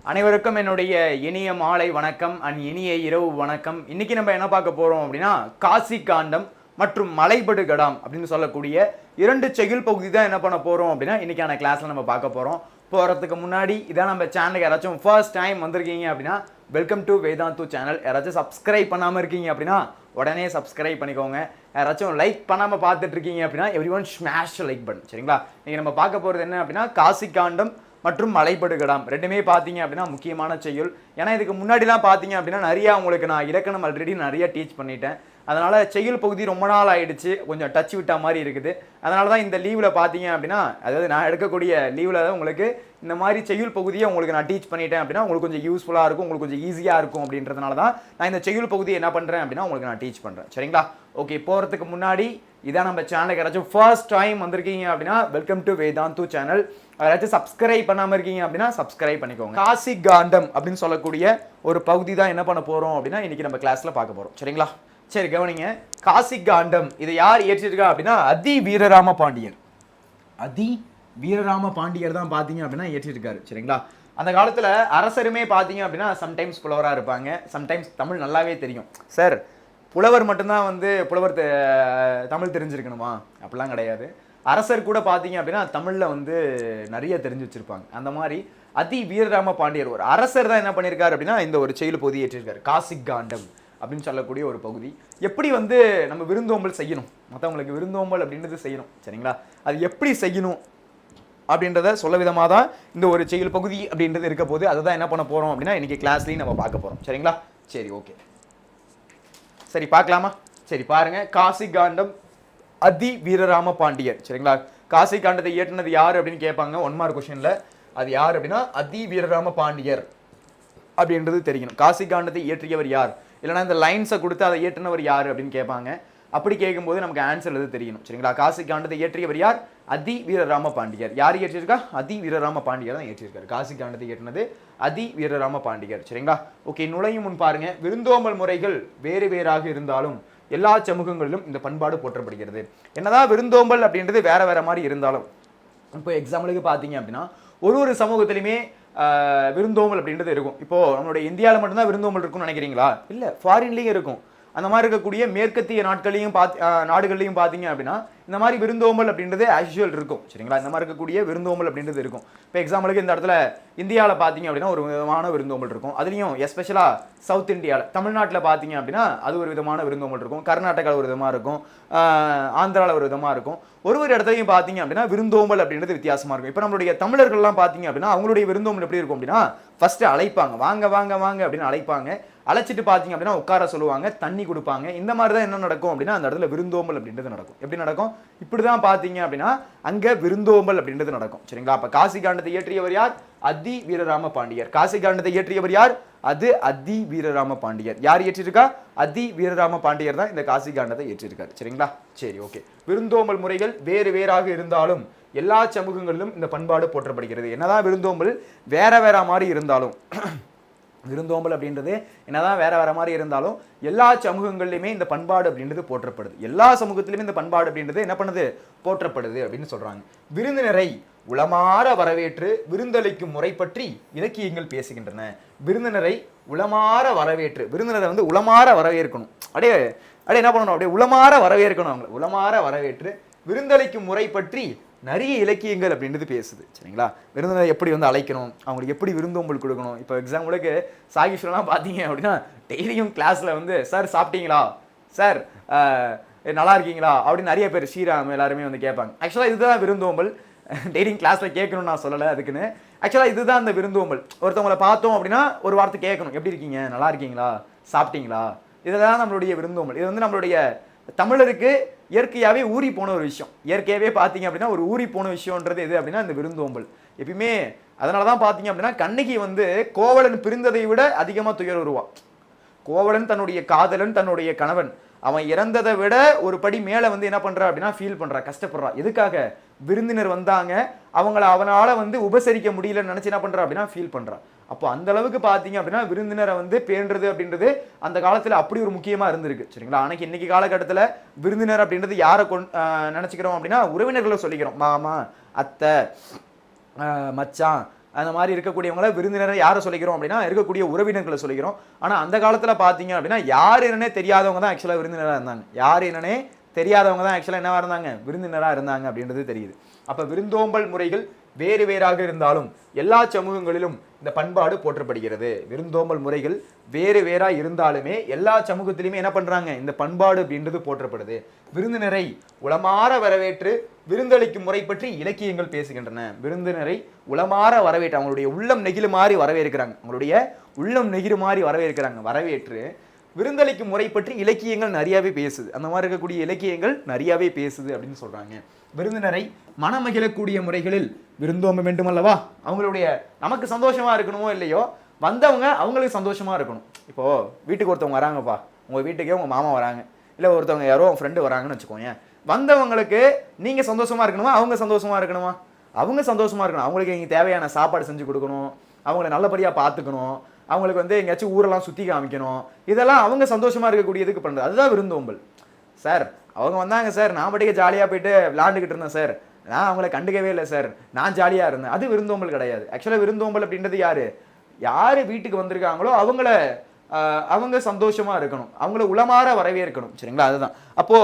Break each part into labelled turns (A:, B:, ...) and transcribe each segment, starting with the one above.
A: அனைவருக்கும் என்னுடைய இனிய மாலை வணக்கம் அண்ட் இனிய இரவு வணக்கம். இன்னைக்கு நம்ம என்ன பார்க்க போறோம் அப்படின்னா காசி காண்டம் மற்றும் மலைபடு கடாம் அப்படின்னு சொல்லக்கூடிய இரண்டு செகில் பகுதி தான் என்ன பண்ண போறோம் அப்படின்னா இன்னைக்கான கிளாஸ்ல நம்ம பார்க்க போறோம். போறதுக்கு முன்னாடி இதான் நம்ம சேனலுக்கு யாராச்சும் ஃபர்ஸ்ட் டைம் வந்திருக்கீங்க அப்படின்னா வெல்கம் டு வேதாந்து சேனல். யாராச்சும் சப்ஸ்கிரைப் பண்ணாமல் இருக்கீங்க அப்படின்னா உடனே சப்ஸ்கிரைப் பண்ணிக்கோங்க. யாராச்சும் லைக் பண்ணாமல் பார்த்துட்டு இருக்கீங்க அப்படின்னா எவ்ரி ஒன் ஸ்மாஷ் லைக் பண்ணு, சரிங்களா? இன்னைக்கு நம்ம பார்க்க போகிறது என்ன அப்படின்னா காசி காண்டம் மற்றும் மலைபடு கடாம் ரெண்டுமே பார்த்தீங்க அப்படின்னா முக்கியமான செய்யுள். ஏன்னா இதுக்கு முன்னாடிலாம் பார்த்தீங்க அப்படின்னா நிறையா உங்களுக்கு நான் இலக்கணம் ஆல்ரெடி நிறைய டீச் பண்ணிட்டேன். அதனால் செய்யுள் பகுதி ரொம்ப நாள் ஆயிடுச்சு, கொஞ்சம் டச் விட்ட மாதிரி இருக்குது. அதனால தான் இந்த லீவில் பார்த்தீங்க அப்படின்னா, அதாவது நான் எடுக்கக்கூடிய லீவில் தான் உங்களுக்கு இந்த மாதிரி செய்யுள் பகுதியை உங்களுக்கு நான் டீச் பண்ணிட்டேன் அப்படின்னா உங்களுக்கு கொஞ்சம் யூஸ்ஃபுல்லாக இருக்கும், உங்களுக்கு கொஞ்சம் ஈஸியாக இருக்கும். அப்படின்றதுனால தான் நான் இந்த செய்யுள் பகுதியை என்ன பண்ணுறேன் அப்படின்னா உங்களுக்கு நான் டீச் பண்ணுறேன், சரிங்களா? ஓகே, போகிறதுக்கு முன்னாடி இதான் நம்ம சேனலுக்கு யாராச்சும் ஃபர்ஸ்ட் டைம் வந்திருக்கீங்க அப்படின்னா வெல்கம் டு வேதாந்து சேனல். யாராச்சும் சப்ஸ்கிரைப் பண்ணாமல் இருக்கீங்க அப்படின்னா சப்ஸ்கிரைப் பண்ணிக்கோங்க. காசி காண்டம் அப்படின்னு சொல்லக்கூடிய ஒரு பகுதி தான் என்ன பண்ண போகிறோம் அப்படின்னா இன்னைக்கு நம்ம கிளாஸில் பார்க்க போகிறோம், சரிங்களா? சரி, கவனிங்க. காசி காண்டம் இதை யார் இயற்றிருக்கா அப்படின்னா அதி வீரராம பாண்டியர். அதி வீரராம பாண்டியர் தான் பார்த்தீங்க அப்படின்னா இயற்றிருக்காரு, சரிங்களா? அந்த காலத்தில் அரசருமே பார்த்தீங்க அப்படின்னா சம்டைம்ஸ் புலவராக இருப்பாங்க, சம்டைம்ஸ் தமிழ் நல்லாவே தெரியும். சார், புலவர் மட்டும்தான் புலவர் தமிழ் தெரிஞ்சிருக்கணுமா? அப்படிலாம் கிடையாது. அரசர் கூட பார்த்தீங்க அப்படின்னா தமிழில் நிறைய தெரிஞ்சு வச்சிருப்பாங்க. அந்த மாதிரி அதி வீரராம பாண்டியர் ஒரு அரசர் தான் என்ன பண்ணியிருக்காரு அப்படின்னா இந்த ஒரு செய்யுள் பகுதி ஏற்றிருக்காரு, காசி காண்டம் அப்படின்னு சொல்லக்கூடிய ஒரு பகுதி. எப்படி நம்ம விருந்தோம்பல் செய்யணும், மற்றவங்களுக்கு விருந்தோம்பல் அப்படின்றது செய்யணும், சரிங்களா? அது எப்படி செய்யணும் அப்படின்றத சொல்ல விதமாக தான் இந்த ஒரு செய்யுள் பகுதி அப்படின்றது இருக்க போது. அதை தான் என்ன பண்ண போகிறோம் அப்படின்னா இன்னைக்கு கிளாஸ்லையும் நம்ம பார்க்க போகிறோம், சரிங்களா? சரி, ஓகே, சரி பார்க்கலாமா? சரி பாருங்க, காசி காண்டம் அதி வீரராம பாண்டியர், சரிங்களா? காசி காண்டத்தை இயற்றினது யார் அப்படின்னு கேட்பாங்க 1 மார்க் கொஸ்டின்ல. அது யார் அப்படின்னா அதி வீரராம பாண்டியர் அப்படின்றது தெரியணும். காசி காண்டத்தை இயற்றியவர் யார், இல்லைனா இந்த லைன்ஸை கொடுத்து அதை இயற்றினவர் யார் அப்படின்னு கேட்பாங்க. அப்படி கேட்கும்போது நமக்கு ஆன்சர் எது தெரியணும், சரிங்களா? காசி காண்டத்தை இயற்றியவர் யார்? அதி வீரராம பாண்டியர். யார் இயற்றியிருக்கா? அதி வீரராம பாண்டியர் தான் இயற்றியிருக்காரு. காசி காண்டத்தை இயற்றினது அதி வீரராம பாண்டியர், சரிங்களா? ஓகே, நுழையும் முன் பாருங்க. விருந்தோம்பல் முறைகள் வேறு வேறாக இருந்தாலும் எல்லா சமூகங்களிலும் இந்த பண்பாடு போற்றப்படுகிறது. என்னதான் விருந்தோம்பல் அப்படின்றது வேற வேற மாதிரி இருந்தாலும், இப்போ எக்ஸாம்பிளுக்கு பார்த்தீங்க அப்படின்னா ஒரு சமூகத்திலுமே விருந்தோம்பல் அப்படின்றது இருக்கும். இப்போ நம்மளுடைய இந்தியாவில் மட்டும்தான் விருந்தோம்பல் இருக்கும்னு நினைக்கிறீங்களா? இல்லை, ஃபாரின்லேயும் இருக்கும். அந்த மாதிரி இருக்கக்கூடிய மேற்கத்திய நாடுகள்லையும் பார்த்தீங்க அப்படின்னா இந்த மாதிரி விருந்தோம்பல் அப்படின்றது ஆக்சுவல் இருக்கும், சரிங்களா? இந்த மாதிரி இருக்கக்கூடிய விருந்தோம்பல் அப்படின்றது இருக்கும். இப்போ எக்ஸாம்பிளுக்கு இந்த இடத்துல இந்தியாவில் பார்த்தீங்க அப்படின்னா ஒரு விதமான விருந்தோம்பல் இருக்கும். அதுலேயும் எஸ்பெஷலாக சவுத் இந்தியாவில் தமிழ்நாட்டில் பார்த்தீங்க அப்படின்னா அது ஒரு விதமான விருந்தோம்பல் இருக்கும். கர்நாடகாவில் ஒரு விதமாக இருக்கும், ஆந்திராவில் ஒரு விதமாக இருக்கும். ஒரு இடத்துலையும் பார்த்தீங்க அப்படின்னா விருந்தோம்பல் அப்படின்றது வித்தியாசமாக இருக்கும். இப்போ நம்மளுடைய தமிழர்கள்லாம் பார்த்தீங்க அப்படின்னா அவங்களுடைய விருந்தோம்பல் எப்படி இருக்கும் அப்படின்னா ஃபர்ஸ்ட் அழைப்பாங்க, வாங்க வாங்க வாங்க அப்படின்னு அழைப்பாங்க. அழைச்சிட்டு பார்த்தீங்க அப்படின்னா உட்கார சொல்லுவாங்க, தண்ணி கொடுப்பாங்க. இந்த மாதிரி தான் என்ன நடக்கும் அப்படின்னா அந்த இடத்துல விருந்தோம்பல் அப்படின்றது நடக்கும். எப்படி நடக்கும்? இப்படிதான் பார்த்தீங்க அப்படின்னா அங்கே விருந்தோம்பல் அப்படின்றது நடக்கும், சரிங்களா? அப்போ காசி காண்டத்தை இயற்றியவர் யார்? அதி வீரராம பாண்டியர். காசி காண்டத்தை இயற்றியவர் யார்? அது அதி வீரராம பாண்டியர். யார் இயற்றிருக்கா? அதி வீரராம பாண்டியர் தான் இந்த காசி காண்டத்தை இயற்றிருக்காரு, சரிங்களா? சரி, ஓகே. விருந்தோம்பல் முறைகள் வேறு வேறாக இருந்தாலும் எல்லா சமூகங்களிலும் இந்த பண்பாடு போற்றப்படுகிறது. என்னதான் விருந்தோம்பல் வேற வேற மாதிரி இருந்தாலும் விருந்தோம்பல் அப்படின்றது என்னதான் வேற வேற மாதிரி இருந்தாலும் எல்லா சமூகங்கள்லையுமே இந்த பண்பாடு அப்படின்றது போற்றப்படுது. எல்லா சமூகத்திலுமே இந்த பண்பாடு அப்படின்றது என்ன பண்ணுது? போற்றப்படுது அப்படின்னு சொல்றாங்க. விருந்தினரை உளமாற வரவேற்று விருந்தளிக்கும் முறை பற்றி இலக்கியங்கள் பேசுகின்றன. விருந்தினரை உளமாற வரவேற்று, விருந்தினரை உளமாற வரவேற்கணும். அப்படியே என்ன பண்ணணும்? அப்படியே உளமாற வரவேற்கணும். அவங்களை உளமாற வரவேற்று விருந்தளிக்கும் முறை பற்றி நிறைய இலக்கியங்கள் அப்படின்றது பேசுது, சரிங்களா? விருந்தினரை எப்படி அழைக்கணும், அவங்களுக்கு எப்படி விருந்தோம்பல் கொடுக்கணும். இப்போ எக்ஸாம்பிளுக்கு சாகிஷ்லாம் பார்த்தீங்க அப்படின்னா டெய்லியும் கிளாஸில் சார் சாப்பிட்டீங்களா, சார் நல்லா இருக்கீங்களா அப்படின்னு நிறைய பேர் ஸ்ரீராம் எல்லாருமே கேட்பாங்க. ஆக்சுவலாக இதுதான் விருந்தோம்பல். டெய்லியும் கிளாஸில் கேட்கணும்னு நான் சொல்லலை அதுக்குன்னு. ஆக்சுவலாக இதுதான் அந்த விருந்தோம்பல். ஒருத்தவங்களை பார்த்தோம் அப்படின்னா ஒரு வார்த்தை கேட்கணும், எப்படி இருக்கீங்க, நல்லா இருக்கீங்களா, சாப்பிட்டீங்களா. இதுதான் நம்மளுடைய விருந்தோம்பல். இது நம்மளுடைய தமிழருக்கு இயற்கையாகவே ஊறி போன ஒரு விஷயம். இயற்கையாகவே பார்த்தீங்க அப்படின்னா ஒரு ஊறி போன விஷயம்ன்றது எது அப்படின்னா இந்த விருந்தோம்பல். எப்பயுமே அதனால தான் பார்த்தீங்க அப்படின்னா கண்ணகி கோவலன் பிரிந்ததை விட அதிகமாக துயர் வருவான். கோவலன் தன்னுடைய காதலன், தன்னுடைய கணவன் அவன் இறந்ததை விட ஒரு படி மேலே என்ன பண்ணுறா அப்படின்னா ஃபீல் பண்ணுறா, கஷ்டப்படுறா. எதுக்காக? விருந்தினர் வந்தாங்க, அவனால் உபசரிக்க முடியலன்னு நினச்சி என்ன பண்ணுறா அப்படின்னா ஃபீல் பண்ணுறா. அப்போ அந்த அளவுக்கு பார்த்தீங்க அப்படின்னா விருந்தினரை பேணுறது அப்படின்றது அந்த காலத்தில் அப்படி ஒரு முக்கியமாக இருந்திருக்கு, சரிங்களா? ஆனால் இன்னைக்கு காலகட்டத்தில் விருந்தினர் அப்படின்றது யாரை நினச்சிக்கிறோம் அப்படின்னா உறவினர்களை சொல்லிக்கிறோம். மாமா, அத்தை, மச்சான், அந்த மாதிரி இருக்கக்கூடியவங்கள விருந்தினரை யாரை சொல்லிக்கிறோம் அப்படின்னா இருக்கக்கூடிய உறவினர்களை சொல்லிக்கிறோம். ஆனால் அந்த காலத்தில் பார்த்தீங்க அப்படின்னா யார் என்னன்னே தெரியாதவங்க தான் ஆக்சுவலாக விருந்தினராக இருந்தாங்க. யார் என்னன்னே தெரியாதவங்க தான் ஆக்சுவலாக என்னவா இருந்தாங்க, விருந்தினராக இருந்தாங்க அப்படின்றது தெரியுது. அப்போ விருந்தோம்பல் முறைகள் வேறு வேறாக இருந்தாலும் எல்லா சமூகங்களிலும் இந்த பண்பாடு போற்றப்படுகிறது. விருந்தோம்பல் முறைகள் வேறு வேறா இருந்தாலுமே எல்லா சமூகத்திலுமே என்ன பண்றாங்க, இந்த பண்பாடு அப்படின்றது போற்றப்படுது. விருந்தினரை உளமாற வரவேற்று விருந்தளிக்கும் முறை பற்றி இலக்கியங்கள் பேசுகின்றன. விருந்தினரை உளமாற வரவேற்று அவங்களுடைய உள்ளம் நெகிழு மாறி வரவேற்கிறாங்க. அவங்களுடைய உள்ளம் நெகிழு மாறி வரவேற்கிறாங்க. வரவேற்று விருந்தளிக்கும் முறை பற்றி இலக்கியங்கள் நிறையவே பேசுது. அந்த மாதிரி இருக்கக்கூடிய இலக்கியங்கள் நிறையவே பேசுது அப்படின்னு சொல்றாங்க. விருந்தினரை மனமகிழக்கூடிய முறைகளில் விருந்தோம்ப வேண்டும் அல்லவா. அவங்களுடைய நமக்கு சந்தோஷமா இருக்கணுமோ இல்லையோ, வந்தவங்க அவங்களுக்கு சந்தோஷமா இருக்கணும். இப்போ வீட்டுக்கு ஒருத்தவங்க வராங்கப்பா, உங்க வீட்டுக்கே உங்க மாமா வராங்க, இல்லை ஒருத்தவங்க யாரோ உங்க ஃப்ரெண்டு வராங்கன்னு வச்சுக்கோங்க. வந்தவங்களுக்கு நீங்க சந்தோஷமா இருக்கணுமா, அவங்க சந்தோஷமா இருக்கணுமா? அவங்க சந்தோஷமா இருக்கணும். அவங்களுக்கு நீங்க தேவையான சாப்பாடு செஞ்சு கொடுக்கணும், அவங்கள நல்லபடியா பார்த்துக்கணும், அவங்களுக்கு வந்து எங்கேயாச்சும் ஊரெல்லாம் சுற்றி காமிக்கணும். இதெல்லாம் அவங்க சந்தோஷமா இருக்கக்கூடியதுக்கு பண்ணுறது. அதுதான் விருந்தோம்பல். சார் அவங்க வந்தாங்க சார், நான் படிக்க ஜாலியாக போயிட்டு விளாண்டுக்கிட்டு இருந்தேன் சார், நான் அவங்கள கண்டுக்கவே இல்லை சார், நான் ஜாலியாக இருந்தேன். அது விருந்தோம்பல் கிடையாது. ஆக்சுவலாக விருந்தோம்பல் அப்படின்றது யார் வீட்டுக்கு வந்திருக்காங்களோ அவங்க சந்தோஷமா இருக்கணும், அவங்கள உளமாற வரவேற்கணும். சரிங்களா? அதுதான். அப்போ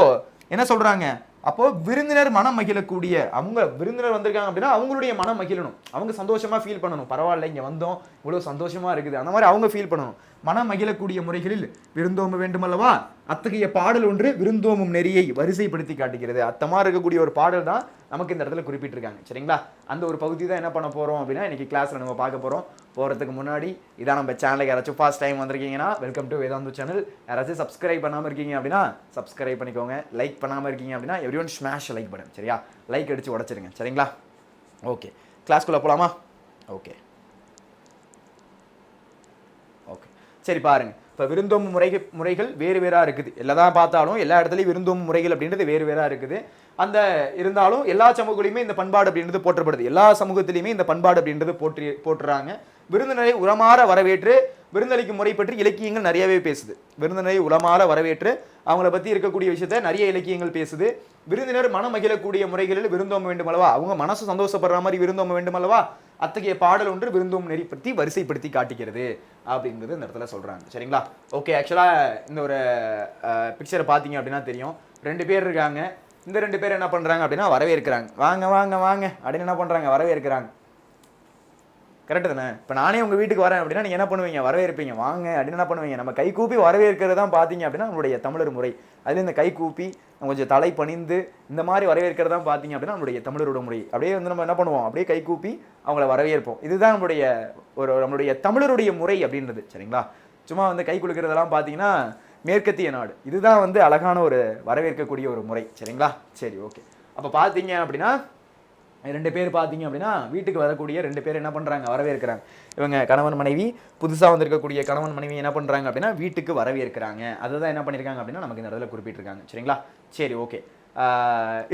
A: என்ன சொல்றாங்க, அப்போ விருந்தினர் மனம் மகிழக்கூடிய, அவங்க விருந்தினர் வந்திருக்காங்க அப்படின்னா அவங்களுடைய மனம் மகிழணும், அவங்க சந்தோஷமா ஃபீல் பண்ணணும். பரவாயில்ல, இங்க வந்தோம், இவ்வளவு சந்தோஷமா இருக்குது, அந்த மாதிரி அவங்க ஃபீல் பண்ணணும். மனம் மகிழக்கூடிய முறைகளில் விருந்தோம்ப வேண்டும் அல்லவா. அத்தகைய பாடல் ஒன்று விருந்தோம்பும் நெறியை வரிசைப்படுத்தி காட்டுகிறது. அத்தமா இருக்கக்கூடிய ஒரு பாடல் தான் நமக்கு இந்த இடத்துல குறிப்பிட்டிருக்காங்க. சரிங்களா? அந்த ஒரு பகுதி தான் என்ன பண்ண போறோம் அப்படின்னா இன்னைக்கு கிளாஸ்ல நம்ம பார்க்க போறோம். போறதுக்கு முன்னாடி இதான் நம்ம சேனலுக்கு யாராச்சும் ஃபர்ஸ்ட் டைம் வந்திருக்கீங்கன்னா வெல்கம் டு வேதாந்து சேனல். யாராச்சும் சப்ஸ்கிரைப் பண்ணாம இருக்கீங்க அப்படின்னா சப்ஸ்கிரைப் பண்ணிக்கோங்க. லைக் பண்ணாம இருக்கீங்க அப்படின்னா எவ்ரிஒன் ஸ்மாஷ் லைக் பட்டன். சரியா? லைக் அடிச்சு உடைச்சிருங்க. சரிங்களா? ஓகே, கிளாஸ்க்குள்ள போலாமா? ஓகே ஓகே சரி, பாருங்க. இப்போ விருந்தோம்பு முறைகள் வேறு வேறா இருக்குது. எல்லாதான் பார்த்தாலும் எல்லா இடத்துலையும் விருந்தோம்பு முறைகள் அப்படின்றது வேறு வேறா இருக்குது. அந்த இருந்தாலும் எல்லா சமூகங்களையுமே இந்த பண்பாடு அப்படின்றது போற்றப்படுது. எல்லா சமூகத்திலையுமே இந்த பண்பாடு அப்படின்றது போட்டுறாங்க. விருந்தினரை உளமாற வரவேற்று விருந்தளிக்கும் முறை பற்றி இலக்கியங்கள் நிறையவே பேசுது. விருந்தினரை உளமாற வரவேற்று அவங்கள பத்தி இருக்கக்கூடிய விஷயத்த நிறைய இலக்கியங்கள் பேசுது. விருந்தினர் மனம் மகிழக்கூடிய முறைகளில் விருந்தோம்ப வேண்டும் அல்லவா, அவங்க மனசு சந்தோஷப்படுற மாதிரி விருந்தோம்ப வேண்டும் அல்லவா. அத்தகைய பாடல் ஒன்று விருந்தோம் நெறி பற்றி வரிசைப்படுத்தி காட்டுகிறது அப்படிங்கிறது இந்த இடத்துல சொல்றாங்க. சரிங்களா? ஓகே, ஆக்சுவலா இந்த ஒரு பிக்சரை பார்த்தீங்க அப்படின்னா தெரியும். 2 பேர் இருக்காங்க. இந்த 2 பேர் என்ன பண்றாங்க அப்படின்னா வரவேற்கிறாங்க. வாங்க வாங்க வாங்க அப்படின்னு என்ன பண்றாங்க, வரவேற்கிறாங்க. கரெக்டு தானே? இப்போ நானே உங்கள் வீட்டுக்கு வரேன் அப்படின்னா நீங்கள் என்ன பண்ணுவீங்க, வரவேற்பீங்க. வாங்க அப்படின்னு என்ன பண்ணுவீங்க, நம்ம கை கூப்பி வரவேற்கிறது தான் பார்த்தீங்க அப்படின்னா நம்மளுடைய தமிழர் முறை. அதில் இந்த கை கூப்பி கொஞ்சம் தலை பணிந்து இந்த மாதிரி வரவேற்கிறது தான் பார்த்தீங்க அப்படின்னா நம்மளுடைய தமிழரோட முறை. அப்படியே வந்து நம்ம என்ன பண்ணுவோம், அப்படியே கை கூப்பி அவங்கள வரவேற்போம். இதுதான் நம்மளுடைய தமிழருடைய முறை அப்படின்றது. சரிங்களா? சும்மா வந்து கை கொடுக்கறதெல்லாம் பார்த்தீங்கன்னா மேற்கத்திய நாடு. இதுதான் வந்து அழகான ஒரு வரவேற்கக்கூடிய ஒரு முறை. சரிங்களா? சரி, ஓகே. அப்போ பார்த்தீங்க அப்படின்னா 2 பேர் பார்த்தீங்க அப்படின்னா வீட்டுக்கு வரக்கூடிய 2 பேர் என்ன பண்ணுறாங்க, வரவேற்கிறாங்க. இவங்க கணவன் மனைவி, புதுசாக வந்திருக்கக்கூடிய கணவன் மனைவி என்ன பண்ணுறாங்க அப்படின்னா வீட்டுக்கு வரவேற்கிறாங்க. அதுதான் என்ன பண்ணியிருக்காங்க அப்படின்னா நமக்கு இந்த இடத்துல குறிப்பிட்டிருக்காங்க. சரிங்களா? சரி, ஓகே.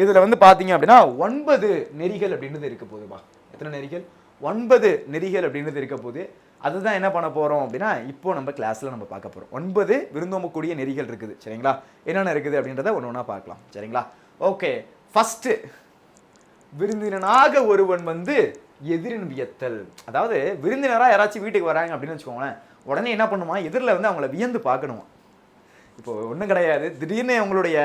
A: இதில் வந்து பார்த்தீங்க அப்படின்னா 9 நெறிகள் அப்படின்றது இருக்க போகுதுப்பா. எத்தனை நெறிகள்? 9 நெறிகள் அப்படின்றது இருக்க போகுது. அதுதான் என்ன பண்ண போகிறோம் அப்படின்னா இப்போ நம்ம கிளாஸில் நம்ம பார்க்க போகிறோம். 9 விருந்தோம்பக்கூடிய நெறிகள் இருக்குது. சரிங்களா? என்னென்ன இருக்குது அப்படின்றத ஒன்று ஒன்றா பார்க்கலாம். சரிங்களா? ஓகே, ஃபஸ்ட்டு விருந்தினனாக ஒருவன் வந்து எதிரின் வியத்தல். அதாவது விருந்தினராக யாராச்சும் வீட்டுக்கு வராங்க அப்படின்னு வச்சுக்கோங்களேன், உடனே என்ன பண்ணுமா, எதிரில் வந்து அவங்கள வியந்து பார்க்கணுமா. இப்போ ஒன்றும் கிடையாது, திடீர்னு உங்களுடைய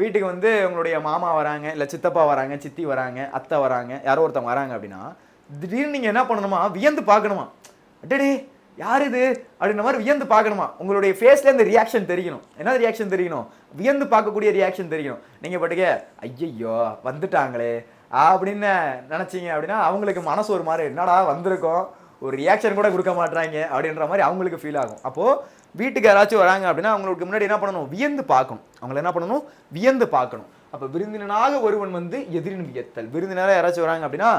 A: வீட்டுக்கு வந்து உங்களுடைய மாமா வராங்க, இல்லை சித்தப்பா வராங்க, சித்தி வராங்க, அத்தை வராங்க, யாரோ ஒருத்தவங்க வராங்க அப்படின்னா திடீர்னு நீங்கள் என்ன பண்ணணுமா, வியந்து பார்க்கணுமா. அடடே யார் இது அப்படின்ற மாதிரி வியந்து பார்க்கணுமா. உங்களுடைய ஃபேஸ்ல இந்த ரியாக்ஷன் தெரியணும். என்ன ரியாக்ஷன் தெரியணும், வியந்து பார்க்கக்கூடிய ரியாக்ஷன் தெரியணும். நீங்கள் பாட்டுக்க ஐயையோ வந்துட்டாங்களே அப்படின்னு நினைச்சீங்க அப்படின்னா அவங்களுக்கு மனசு ஒரு மாதிரி, என்னடா வந்திருக்கோம், ஒரு ரியாக்ஷன் கூட கொடுக்க மாட்டாங்க அப்படின்ற மாதிரி அவங்களுக்கு ஃபீல் ஆகும். அப்போ வீட்டுக்கு யாராச்சும் வராங்க அப்படின்னா அவங்களுக்கு முன்னாடி என்ன பண்ணணும், வியந்து பார்க்கணும். அவங்களை என்ன பண்ணணும், வியந்து பார்க்கணும். அப்போ விருந்தினனாக ஒருவன் வந்து எதிரின் வியத்தல். விருந்தினராக யாராச்சும் வராங்க அப்படின்னா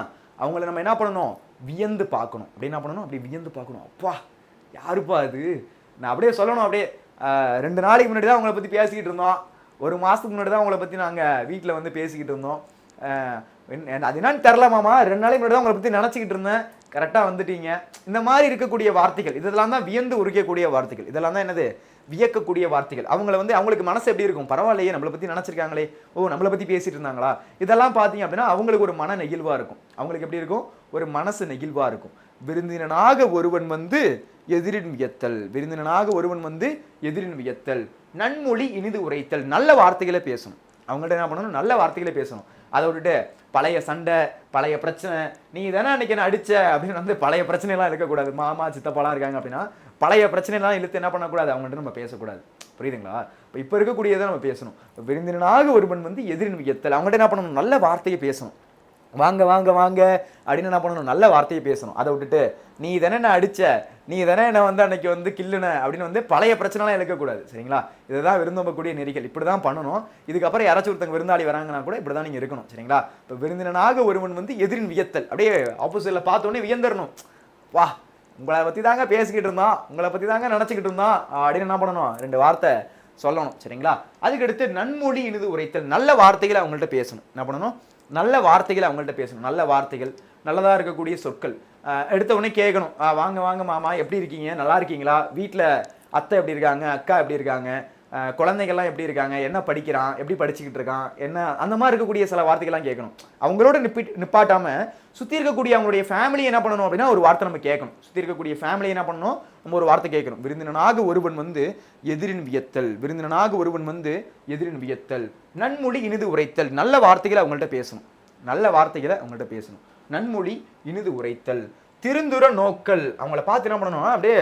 A: அவங்கள நம்ம என்ன பண்ணணும், வியந்து பார்க்கணும். அப்படி என்ன பண்ணணும், அப்படி வியந்து பார்க்கணும். அப்பா யாருப்பா அது, நான் அப்படியே சொல்லணும். அப்படியே 2 நாளைக்கு முன்னாடி தான் அவங்கள பற்றி பேசிக்கிட்டு இருந்தோம், 1 மாதத்துக்கு முன்னாடி தான் அவங்கள பற்றி நாங்கள் வீட்டில் வந்து பேசிக்கிட்டு இருந்தோம். அது என்னன்னு தெரில மாமா, 2 நாளைக்கு முன்னாடி தான் உங்களை பற்றி நினச்சிக்கிட்டு இருந்தேன், கரெக்டாக வந்துட்டீங்க. இந்த மாதிரி இருக்கக்கூடிய வார்த்தைகள் இதெல்லாம் தான் வியந்து உரிக்கக்கூடிய வார்த்தைகள். இதெல்லாம் தான் என்னது, வியக்கக்கூடிய வார்த்தைகள். அவங்கள வந்து அவங்களுக்கு மனசு எப்படி இருக்கும், பரவாயில்லையே நம்மளை பற்றி நினச்சிருக்காங்களே, ஓ நம்மளை பற்றி பேசிட்டு இருந்தாங்களா, இதெல்லாம் பார்த்தீங்க அப்படின்னா அவங்களுக்கு ஒரு மன நெகிழ்வாக இருக்கும். அவங்களுக்கு எப்படி இருக்கும், ஒரு மனசு நெகிழ்வாக இருக்கும். விருந்தினனாக ஒருவன் வந்து எதிரின் வியத்தல். விருந்தினனாக ஒருவன் வந்து எதிரின் வியத்தல். நன்மொழி இனிது உரைத்தல். நல்ல வார்த்தைகளை பேசணும். அவங்கள்ட்ட என்ன பண்ணணும்? நல்ல வார்த்தைகளை பேசணும். அதை விட்டுட்டு பழைய சண்டை, பழைய பிரச்சனை, நீ தானே அன்னைக்கு என்ன அடிச்ச அப்படின்னு வந்து பழைய பிரச்சனைலாம் இருக்கக்கூடாது. மாமா சித்தப்பாலாம் இருக்காங்க அப்படின்னா பழைய பிரச்சனைலாம் இழுத்து என்ன பண்ணக்கூடாது, அவங்கள்ட்ட நம்ம பேசக்கூடாது. புரியுதுங்களா? இப்போ இருக்கக்கூடியதை நம்ம பேசணும். விருந்தினனாக ஒருவன் வந்து எதிரின் வியத்தல். அவங்கள்ட்ட என்ன பண்ணணும்? நல்ல வார்த்தையை பேசணும். வாங்க வாங்க வாங்க அப்படின்னு என்ன பண்ணணும்? நல்ல வார்த்தையை பேசணும். அதை விட்டுட்டு நீ தானே என்ன அடிச்ச, நீ தானே என்ன வந்து அன்னைக்கு வந்து கில்லுன அப்படின்னு வந்து பழைய பிரச்சனைலாம் இழுக்கக்கூடாது. சரிங்களா? இதுதான் விருந்தோம்பக்கூடிய நெறிகள். இப்படி தான் பண்ணணும். இதுக்கப்புறம் யாராச்சும் ஒருத்தங்க விருந்தாளி வராங்கன்னா கூட இப்படி தான் நீங்கள் இருக்கணும். சரிங்களா? இப்போ விருந்தினனாக ஒருவன் வந்து எதிரின் வியத்தல். அப்படியே ஆப்போசிட்டில் பார்த்தோன்னே வியந்தரணும். வா, உங்களை பற்றி தாங்க பேசிக்கிட்டு இருந்தான், உங்களை பற்றி தாங்க நினச்சிக்கிட்டு இருந்தான் அப்படின்னு என்ன பண்ணணும்? 2 வார்த்தை சொல்லணும். சரிங்களா? அதுக்கடுத்து நன்மொழி இனிது உரைத்தல். நல்ல வார்த்தைகளை அவங்கள்ட்ட பேசணும். என்ன பண்ணணும்? நல்ல வார்த்தைகளை அவங்கள்ட்ட பேசணும். நல்ல வார்த்தைகள், நல்லதாக இருக்கக்கூடிய சொற்கள். எடுத்த உடனே கேட்கணும். வாங்க வாங்க மாமா, எப்படி இருக்கீங்க, நல்லா இருக்கீங்களா, வீட்டில் அத்தை எப்படி இருக்காங்க, அக்கா எப்படி இருக்காங்க, குழந்தைகள்லாம் எப்படி இருக்காங்க, என்ன படிக்கிறான், எப்படி படிச்சுக்கிட்டு இருக்கான், என்ன, அந்த மாதிரி இருக்கக்கூடிய சில வார்த்தைகள்லாம் கேட்கணும். அவங்களோட நிப்பாட்டாம சுற்றி இருக்கக்கூடிய அவங்களுடைய ஃபேமிலி என்ன பண்ணணும் அப்படின்னா ஒரு வார்த்தை நம்ம கேட்கணும். சுற்றி இருக்கக்கூடிய ஃபேமிலி என்ன பண்ணணும்? நம்ம ஒரு வார்த்தை கேட்கணும். விருந்தினனாக ஒருவன் வந்து எதிரின் வியத்தல். விருந்தினனாக ஒருவன் வந்து எதிரின் வியத்தல். நன்மொழி இனிது உரைத்தல். நல்ல வார்த்தைகளை அவங்கள்ட்ட பேசணும். நல்ல வார்த்தைகளை அவங்கள்ட்ட பேசணும். நன்மொழி இனிது உரைத்தல். திருந்துர நோக்கல். அவங்கள பார்த்து என்ன பண்ணணும்? அப்படியே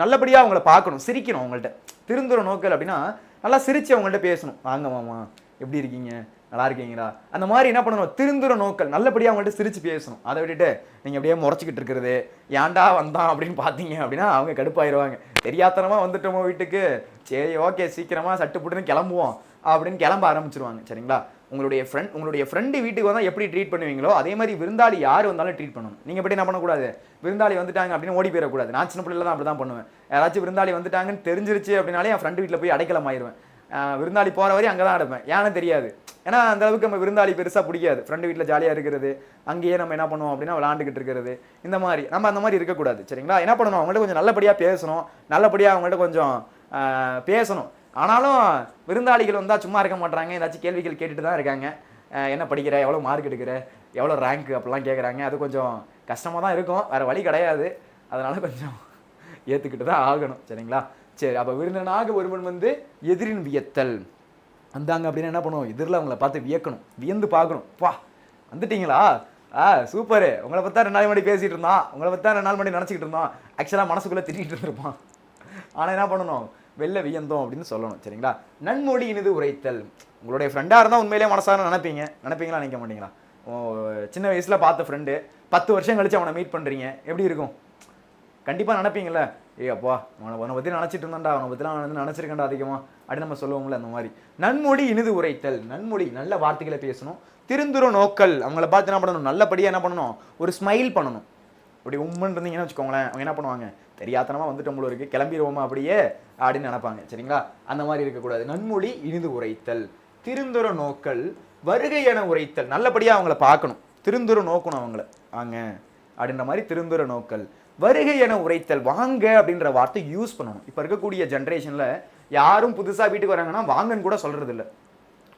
A: நல்லபடியாக அவங்கள பார்க்கணும், சிரிக்கணும் அவங்கள்ட்ட. திருந்துர நோக்கல் அப்படின்னா நல்லா சிரிச்சு அவங்கள்ட்ட பேசணும். வாங்க மாமா, எப்படி இருக்கீங்க, நல்லா இருக்கீங்களா, அந்த மாதிரி என்ன பண்ணணும்? திருந்துர நோக்கல். நல்லபடியாக அவங்கள்ட்ட சிரிச்சு பேசணும். அதை விட்டுட்டு நீங்கள் அப்படியே முறைச்சிக்கிட்டு இருக்கிறது, ஏன்டா வந்தான் அப்படின்னு பார்த்தீங்க அப்படின்னா அவங்க கடுப்பாயிருவாங்க. தெரியாத்தனமாக வந்துட்டோமோ வீட்டுக்கு, சரி ஓகே சீக்கிரமாக சட்டு புட்டுன்னு கிளம்புவோம் அப்படின்னு கிளம்ப ஆரம்பிச்சிருவாங்க. சரிங்களா? உங்களுடைய ஃப்ரெண்டு வீட்டுக்கு வந்தால் எப்படி ட்ரீட் பண்ணுவீங்களோ அதே மாதிரி விருந்தாளி யார் வந்தாலும் ட்ரீட் பண்ணணும். நீங்கள் எப்படி என்ன பண்ணக்கூடாது? விருந்தாளி வந்துட்டாங்க அப்படின்னு ஓடி போயிடக்கூடாது. நான் சின்ன பிள்ளைல தான் அப்படி தான் பண்ணுவேன். யாராச்சும் விருந்தாளி வந்துட்டாங்கன்னு தெரிஞ்சிருச்சு அப்படின்னாலே என் ஃப்ரெண்டு வீட்டில் போய் அடைக்கலம் ஆயிடுவேன். விருந்தாளி போகிற வரையும் அங்கே தான் அடைப்பேன். ஏன்னு தெரியாது. ஏன்னா அந்த அளவுக்கு நம்ம விருந்தாளி பெருசாக பிடிக்காது. ஃப்ரெண்டு வீட்டில் ஜாலியாக இருக்கிறது, அங்கேயே நம்ம என்ன பண்ணுவோம் அப்படின்னா விளாண்டுக்கிட்டு இருக்கிறது, இந்த மாதிரி நம்ம அந்த மாதிரி இருக்கக்கூடாது. சரிங்களா? என்ன பண்ணணும்? அவங்கள்ட்ட கொஞ்சம் நல்லபடியாக பேசணும். நல்லபடியாக அவங்கள்ட்ட கொஞ்சம் பேசணும். ஆனாலும் விருந்தாளிகள் வந்தால் சும்மா இருக்க மாட்டாங்க. ஏதாச்சும் கேள்விகள் கேட்டுட்டு தான் இருக்காங்க. என்ன படிக்கிற, எவ்வளோ மார்க் எடுக்கிற, எவ்வளோ ரேங்க் அப்படிலாம் கேட்குறாங்க. அது கொஞ்சம் கஷ்டமாக தான் இருக்கும், வேறு வழி கிடையாது. அதனால் கொஞ்சம் ஏற்றுக்கிட்டு தான் ஆகணும். சரிங்களா? சரி, அப்போ விருந்தினனாக ஒருவன் வந்து எதிரின் வியத்தல். வந்தாங்க அப்படின்னா என்ன பண்ணுவோம்? எதிரில் அவங்கள பார்த்து வியக்கணும், வியந்து பார்க்கணும். வா, வந்துட்டீங்களா, சூப்பரு, உங்களை பற்றி தான் 2 நாள் முன்னாடி பேசிகிட்டு இருந்தான், உங்களை பற்றி தான் 2 நாள் முன்னாடி நினச்சிக்கிட்டு இருந்தான். ஆக்சுவலாக மனசுக்குள்ளே திட்டிகிட்டு இருந்திருப்பான். ஆனால் என்ன பண்ணணும்? வெளில வியந்தோம் அப்படின்னு சொல்லணும். சரிங்களா? நன்மொழி இனிது உரைத்தல். உங்களுடைய ஃப்ரெண்டாக இருந்தால் உண்மையிலே மனசார நினைப்பீங்களா நினைக்க மாட்டீங்களா? சின்ன வயசில் பார்த்த ஃப்ரெண்டு 10 வருஷம் கழிச்சு அவனை மீட் பண்ணுறீங்க, எப்படி இருக்கும்? கண்டிப்பாக நினைப்பீங்கள, அப்பா அவனை பற்றி நினச்சிட்டு இருந்தான்டா, அவனை பற்றிலாம் வந்து நினச்சிருக்கேன்டா அதிகமாக அப்படின்னு நம்ம சொல்லுவோம்ல, அந்த மாதிரி. நன்மொழி இனிது உரைத்தல். நன்மொழி, நல்ல வார்த்தைகளை பேசணும். திருந்துர நோக்கல். அவங்கள பார்த்து என்ன பண்ணணும்? நல்லபடியாக என்ன பண்ணணும்? ஒரு ஸ்மைல் பண்ணணும். அப்படி உம்முன்னு இருந்தீங்கன்னு வச்சுக்கோங்களேன், அவங்க என்ன பண்ணுவாங்க? தெரியாதனமா வந்துட்டோம்ல இருக்கு, கிளம்பிடுவோமா அப்படியே அப்படின்னு நினைப்பாங்க. சரிங்களா? அந்த மாதிரி இருக்கக்கூடாது. நன்மொழி இனிது உரைத்தல். திருந்துர நோக்கல். வருகை என உரைத்தல். நல்லபடியாக அவங்கள பார்க்கணும், திருந்துர நோக்கணும் அவங்கள, வாங்க அப்படின்ற மாதிரி திருந்துர நோக்கல். வருகை என உரைத்தல். வாங்க அப்படின்ற வார்த்தை யூஸ் பண்ணணும். இப்போ இருக்கக்கூடிய ஜென்ரேஷனில் யாரும் புதுசாக வீட்டுக்கு வராங்கன்னா வாங்கன்னு கூட சொல்கிறது இல்லை,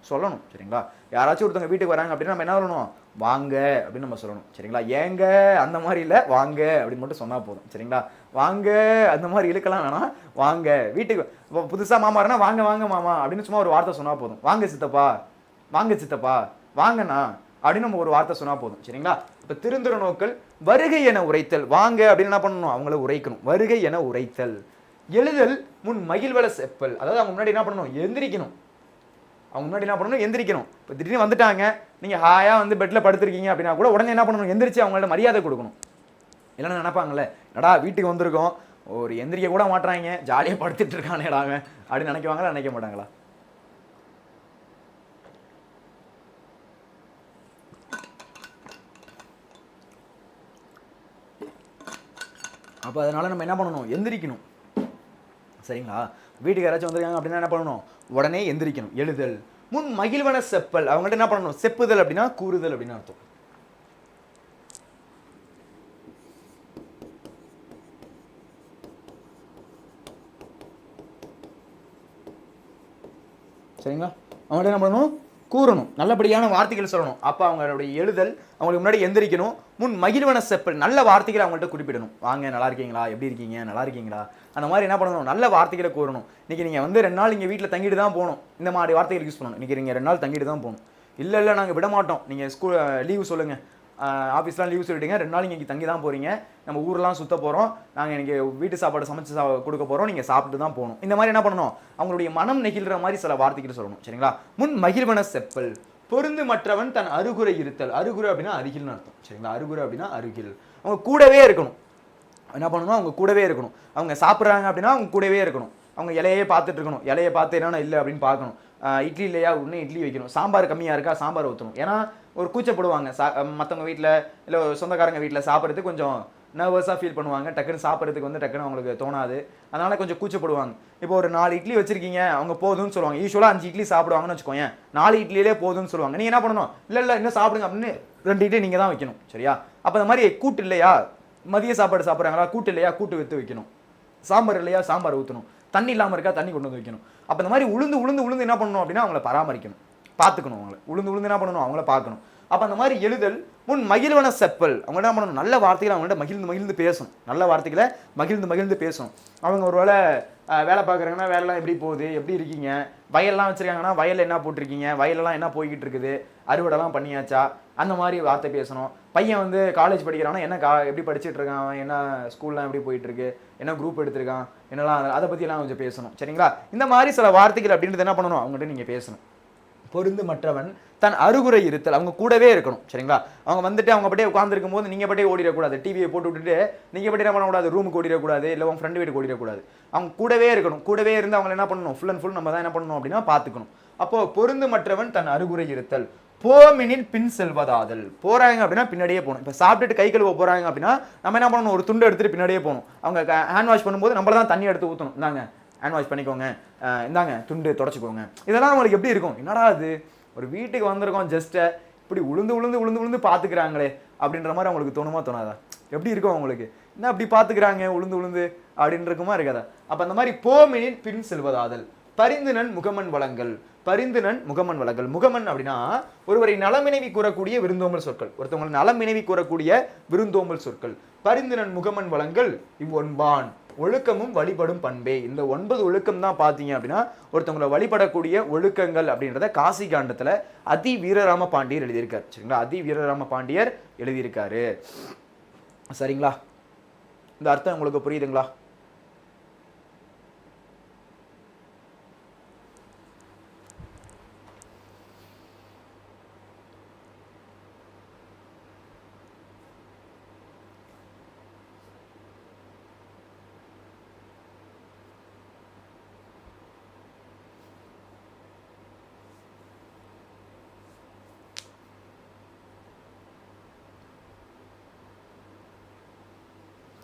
A: சொல்லணும். சரிங்களா? யாராச்சும் ஒருத்தவங்க வீட்டுக்கு வராங்க அப்படின்னா நம்ம என்ன சொல்லணும்? வாங்க அப்படின்னு நம்ம சொல்லணும். சரிங்களா? ஏங்க அந்த மாதிரி இல்லை, வாங்க அப்படின்னு மட்டும் சொன்னால் போதும். சரிங்களா? வாங்க அந்த மாதிரி இழுக்கலாம் வேணாம். வாங்க வீட்டுக்கு புதுசாக மாமா இருந்தால் வாங்க வாங்க மாமா அப்படின்னு சும்மா ஒரு வார்த்தை சொன்னால் போதும். வாங்க சித்தப்பா, வாங்க சித்தப்பா, வாங்கண்ணா அப்படின்னு நம்ம ஒரு வார்த்தை சொன்னால் போதும். சரிங்களா? இப்போ திருந்துர நோக்கல். வருகை என உரைத்தல். வாங்க அப்படின்னு என்ன பண்ணணும்? அவங்கள உரைக்கணும். வருகை என உரைத்தல். எழுதல் முன் மகிழ்வல செப்பல். அதாவது அவங்க முன்னாடி என்ன பண்ணணும்? எந்திரிக்கணும். அவங்க முன்னாடி என்ன பண்ணணும்? எந்திரிக்கணும். இப்போ திடீர்னு வந்துட்டாங்க, நீங்கள் ஹாயாக வந்து பெட்டில் படுத்துருக்கீங்க அப்படின்னா கூட உடனே என்ன பண்ணணும்? எந்திரிச்சு அவங்கள்ட்ட மரியாதை கொடுக்கணும். இல்லைன்னா நினைப்பாங்கல்ல, நடா வீட்டுக்கு வந்திருக்கோம், ஒரு எந்திரிக்க கூட மாட்டுறாங்க, ஜாலியாக படுத்துட்டு இருக்கானேடாங்க அப்படின்னு நினைக்குவாங்களா, நினைக்க மாட்டாங்களா? அப்போ அதனால நம்ம என்ன பண்ணணும்? எந்திரிக்கணும். சரிங்களா? வீட்டுக்கு யாராச்சும் வந்திருக்காங்க அப்படின்னா என்ன பண்ணணும்? உடனே எந்திரிக்கணும். எழுதல் முன் மகிழ்வன செப்பல். அவங்கள்ட்ட என்ன பண்ணணும்? செப்புதல் அப்படின்னா கூறுதல் அப்படின்னு அர்த்தம். சரிங்களா? அவங்கள்ட்ட என்ன பண்ணணும்? கூறணும், நல்லபடியான வார்த்தைகள் சொல்லணும். அப்போ அவங்களுடைய எழுதல், அவங்களுக்கு முன்னாடி எந்திரிக்கணும், முன் மகிழ்வன செப்பல், நல்ல வார்த்தைகளை அவங்கள்ட்ட குறிப்பிடணும். வாங்க, நல்லா இருக்கீங்களா, எப்படி இருக்கீங்க, நல்லா இருக்கீங்களா, அந்த மாதிரி என்ன பண்ணணும், நல்ல வார்த்தைகளை கூறணும். இன்னைக்கு நீங்கள் வந்து 2 நாள் இங்கே வீட்டில் தங்கிட்டு தான் போகணும், இந்த மாதிரி வார்த்தைகள் யூஸ் பண்ணணும். இன்னைக்கு நீங்கள் 2 நாள் தங்கிட்டு தான் போகணும். இல்லை நாங்கள் விட மாட்டோம், நீங்கள் ஸ்கூல் லீவு சொல்லுங்கள், ஆஃபீஸ்லாம் லீவ் சொல்லிட்டீங்க, 2 நாள் இங்கே தங்கி தான் போகிறீங்க, நம்ம ஊரெலாம் சுற்ற போகிறோம், நாங்கள் இன்றைக்கி வீட்டு சாப்பாடு சமைச்சு கொடுக்க போகிறோம், நீங்கள் சாப்பிட்டு தான் போகணும். இந்த மாதிரி என்ன பண்ணணும், அவங்களுடைய மனம் நெகிழ்கிற மாதிரி சில வார்த்தைகள் சொல்லணும். சரிங்களா? முன் மகிழ்வன செப்பல், பொருந்து மற்றவன் தன் அருகுரை இருத்தல். அருகுரை அப்படின்னா அருகில்னு அர்த்தம். சரிங்களா? அருகுரை அப்படின்னா அருகில், அவங்க கூடவே இருக்கணும். என்ன பண்ணணும், அவங்க கூடவே இருக்கணும். அவங்க சாப்பிட்றாங்க அப்படின்னா அவங்க கூடவே இருக்கணும். அவங்க இலையே பார்த்துட்டு இருக்கணும். இலையை பார்த்து என்னன்னா இல்லை அப்படின்னு பார்க்கணும். இட்லி இல்லையா, இன்னும் இட்லி வைக்கணும். சாம்பார் கம்மியாக இருக்கா, சாம்பார் ஊற்றணும். ஏன்னா ஒரு கூச்சப்படுவாங்க, மற்றவங்க வீட்டில் இல்லை சொந்தக்காரங்க வீட்டில் சாப்பிட்றதுக்கு கொஞ்சம் நர்வஸாக ஃபீல் பண்ணுவாங்க. டக்குன்னு சாப்பிட்றதுக்கு வந்து டக்குன்னு அவங்களுக்கு தோணாது. அதனால் கொஞ்சம் கூச்சப்படுவாங்க. இப்போ ஒரு 4 இட்லி வச்சிருக்கீங்க, அவங்க போதும்னு சொல்லுவாங்க. யூஸ்வலாக 5 இட்லி சாப்பிடுவாங்கன்னு வச்சுக்கோங்க, 4 இட்லியிலே போதும்னு சொல்லுவாங்க. நீங்கள் என்ன பண்ணணும், இல்லை இன்னும் சாப்பிடுங்க அப்படின்னு 2 இட்லி நீங்கள் தான் வைக்கணும். சரியா? அப்போ இந்த மாதிரி கூட்டு இல்லையா, மதிய சாப்பாடு சாப்பிட்றாங்களா, கூட்டு இல்லையா, கூட்டு விற்று வைக்கணும். சாம்பார் இல்லையா, சாம்பார் ஊற்றணும். தண்ணி இல்லாமல் இருக்கா, தண்ணி கொண்டு வந்து வைக்கணும். அப்போ இந்த மாதிரி உளுந்து என்ன பண்ணணும் அப்படின்னா அவங்கள பராமரிக்கணும், பார்த்துக்கணும். அவங்கள உளுந்து என்ன பண்ணணும், அவங்கள பார்க்கணும். அப்போ அந்த மாதிரி எழுதல் முன் மகிழ்வன செப்பல். அவங்க என்ன பண்ணணும், நல்ல வார்த்தைகளை அவங்கள்ட்ட மகிழ்ந்து பேசணும். நல்ல வார்த்தைகளை மகிழ்ந்து பேசணும். அவங்க ஒரு வேலை பார்க்குறாங்கன்னா வேலைலாம் எப்படி போகுது, எப்படி இருக்கீங்க, வயல்லாம் வச்சுருக்காங்கன்னா வயலில் என்ன போட்டிருக்கீங்க, வயலெல்லாம் என்ன போய்கிட்டு இருக்குது, அறுவடைலாம் பண்ணியாச்சா, அந்த மாதிரி வார்த்தை பேசணும். பையன் வந்து காலேஜ் படிக்கிறான்னா என்ன எப்படி படிச்சுட்டு இருக்கான், என்ன ஸ்கூல்லாம் எப்படி போயிட்டு இருக்கு, என்ன குரூப் எடுத்திருக்கான், என்னெல்லாம் அதை பற்றியெல்லாம் கொஞ்சம் பேசணும். சரிங்களா? இந்த மாதிரி சில வார்த்தைகள் அப்படின்றது என்ன பண்ணணும், அவங்ககிட்ட நீங்கள் பேசணும். பொருந்து மற்றவன் தன் அருகுரை இருத்தல், அவங்க கூடவே இருக்கணும். சரிங்களா? அவங்க வந்துட்டு அவங்க பட்டே உட்காந்துருக்கும் போது நீங்கள் பட்டே ஓடிடக்கூடாது. டிவியை போட்டு விட்டுட்டு நீங்கள் பட்டே என்ன பண்ணக்கூடாது, ரூமுக்கு ஓடிடக்கூடாது, இல்லை உங்கள் ஃப்ரெண்டு வீட்டுக்கு ஓடிடக்கூடாது. அவங்க கூடவே இருக்கணும். கூடவே இருந்து அவங்க என்ன பண்ணணும், ஃபுல் அண்ட் ஃபுல் நம்ம தான் என்ன பண்ணணும் அப்படின்னா பார்த்துக்கணும். அப்போ பொருந்து மற்றவன் தன் அருகுரை இருத்தல், போமெனில் பின் செல்வதாதல். போறாங்க அப்படின்னா பின்னாடியே போகணும். இப்போ சாப்பிட்டுட்டு கை கழுவ போறாங்க அப்படின்னா நம்ம என்ன பண்ணணும், ஒரு துண்டு எடுத்துட்டு பின்னாடியே போகணும். அவங்க ஹேண்ட் வாஷ் பண்ணும்போது நம்மள தான் தண்ணி எடுத்து ஊற்றணும். இந்தாங்க ஹேண்ட் வாஷ் பண்ணிக்கோங்க, இந்தாங்க துண்டு தொடச்சிக்கோங்க. இதெல்லாம் அவங்களுக்கு எப்படி இருக்கும், என்னடா அது ஒரு வீட்டுக்கு வந்திருக்கோம், ஜஸ்ட் இப்படி உளுந்து பார்த்துக்கிறாங்களே அப்படின்ற மாதிரி அவங்களுக்கு தோணுமா தோணாதா? எப்படி இருக்கும் அவங்களுக்கு, என்ன அப்படி பார்த்துக்கிறாங்க உளுந்து அப்படின்னு இருக்குமா இருக்காதா? அப்போ அந்த மாதிரி போமெனில் பின் செல்வதாதல், பரிந்துனன் முகமன் வளங்கள். பரிந்துனன் முகமன் வளங்கள். முகமன் அப்படின்னா ஒருவரை நலமினைவி கூறக்கூடிய விருந்தோம்பல் சொற்கள். ஒருத்தவங்களை நலமினைவி கூறக்கூடிய விருந்தோம்பல் சொற்கள். பரிந்துனன் முகமன் வளங்கள் இவ்வொன்பான் ஒழுக்கமும் வழிபடும் பண்பே. இந்த 9 ஒழுக்கம் தான் பார்த்தீங்க அப்படின்னா ஒருத்தவங்களை வழிபடக்கூடிய ஒழுக்கங்கள் அப்படின்றத காசி காண்டத்தில் அதி வீரராம பாண்டியர் எழுதியிருக்காரு. சரிங்களா? அதி வீரராம பாண்டியர் எழுதியிருக்காரு. சரிங்களா? இந்த அர்த்தம் உங்களுக்கு புரியுதுங்களா?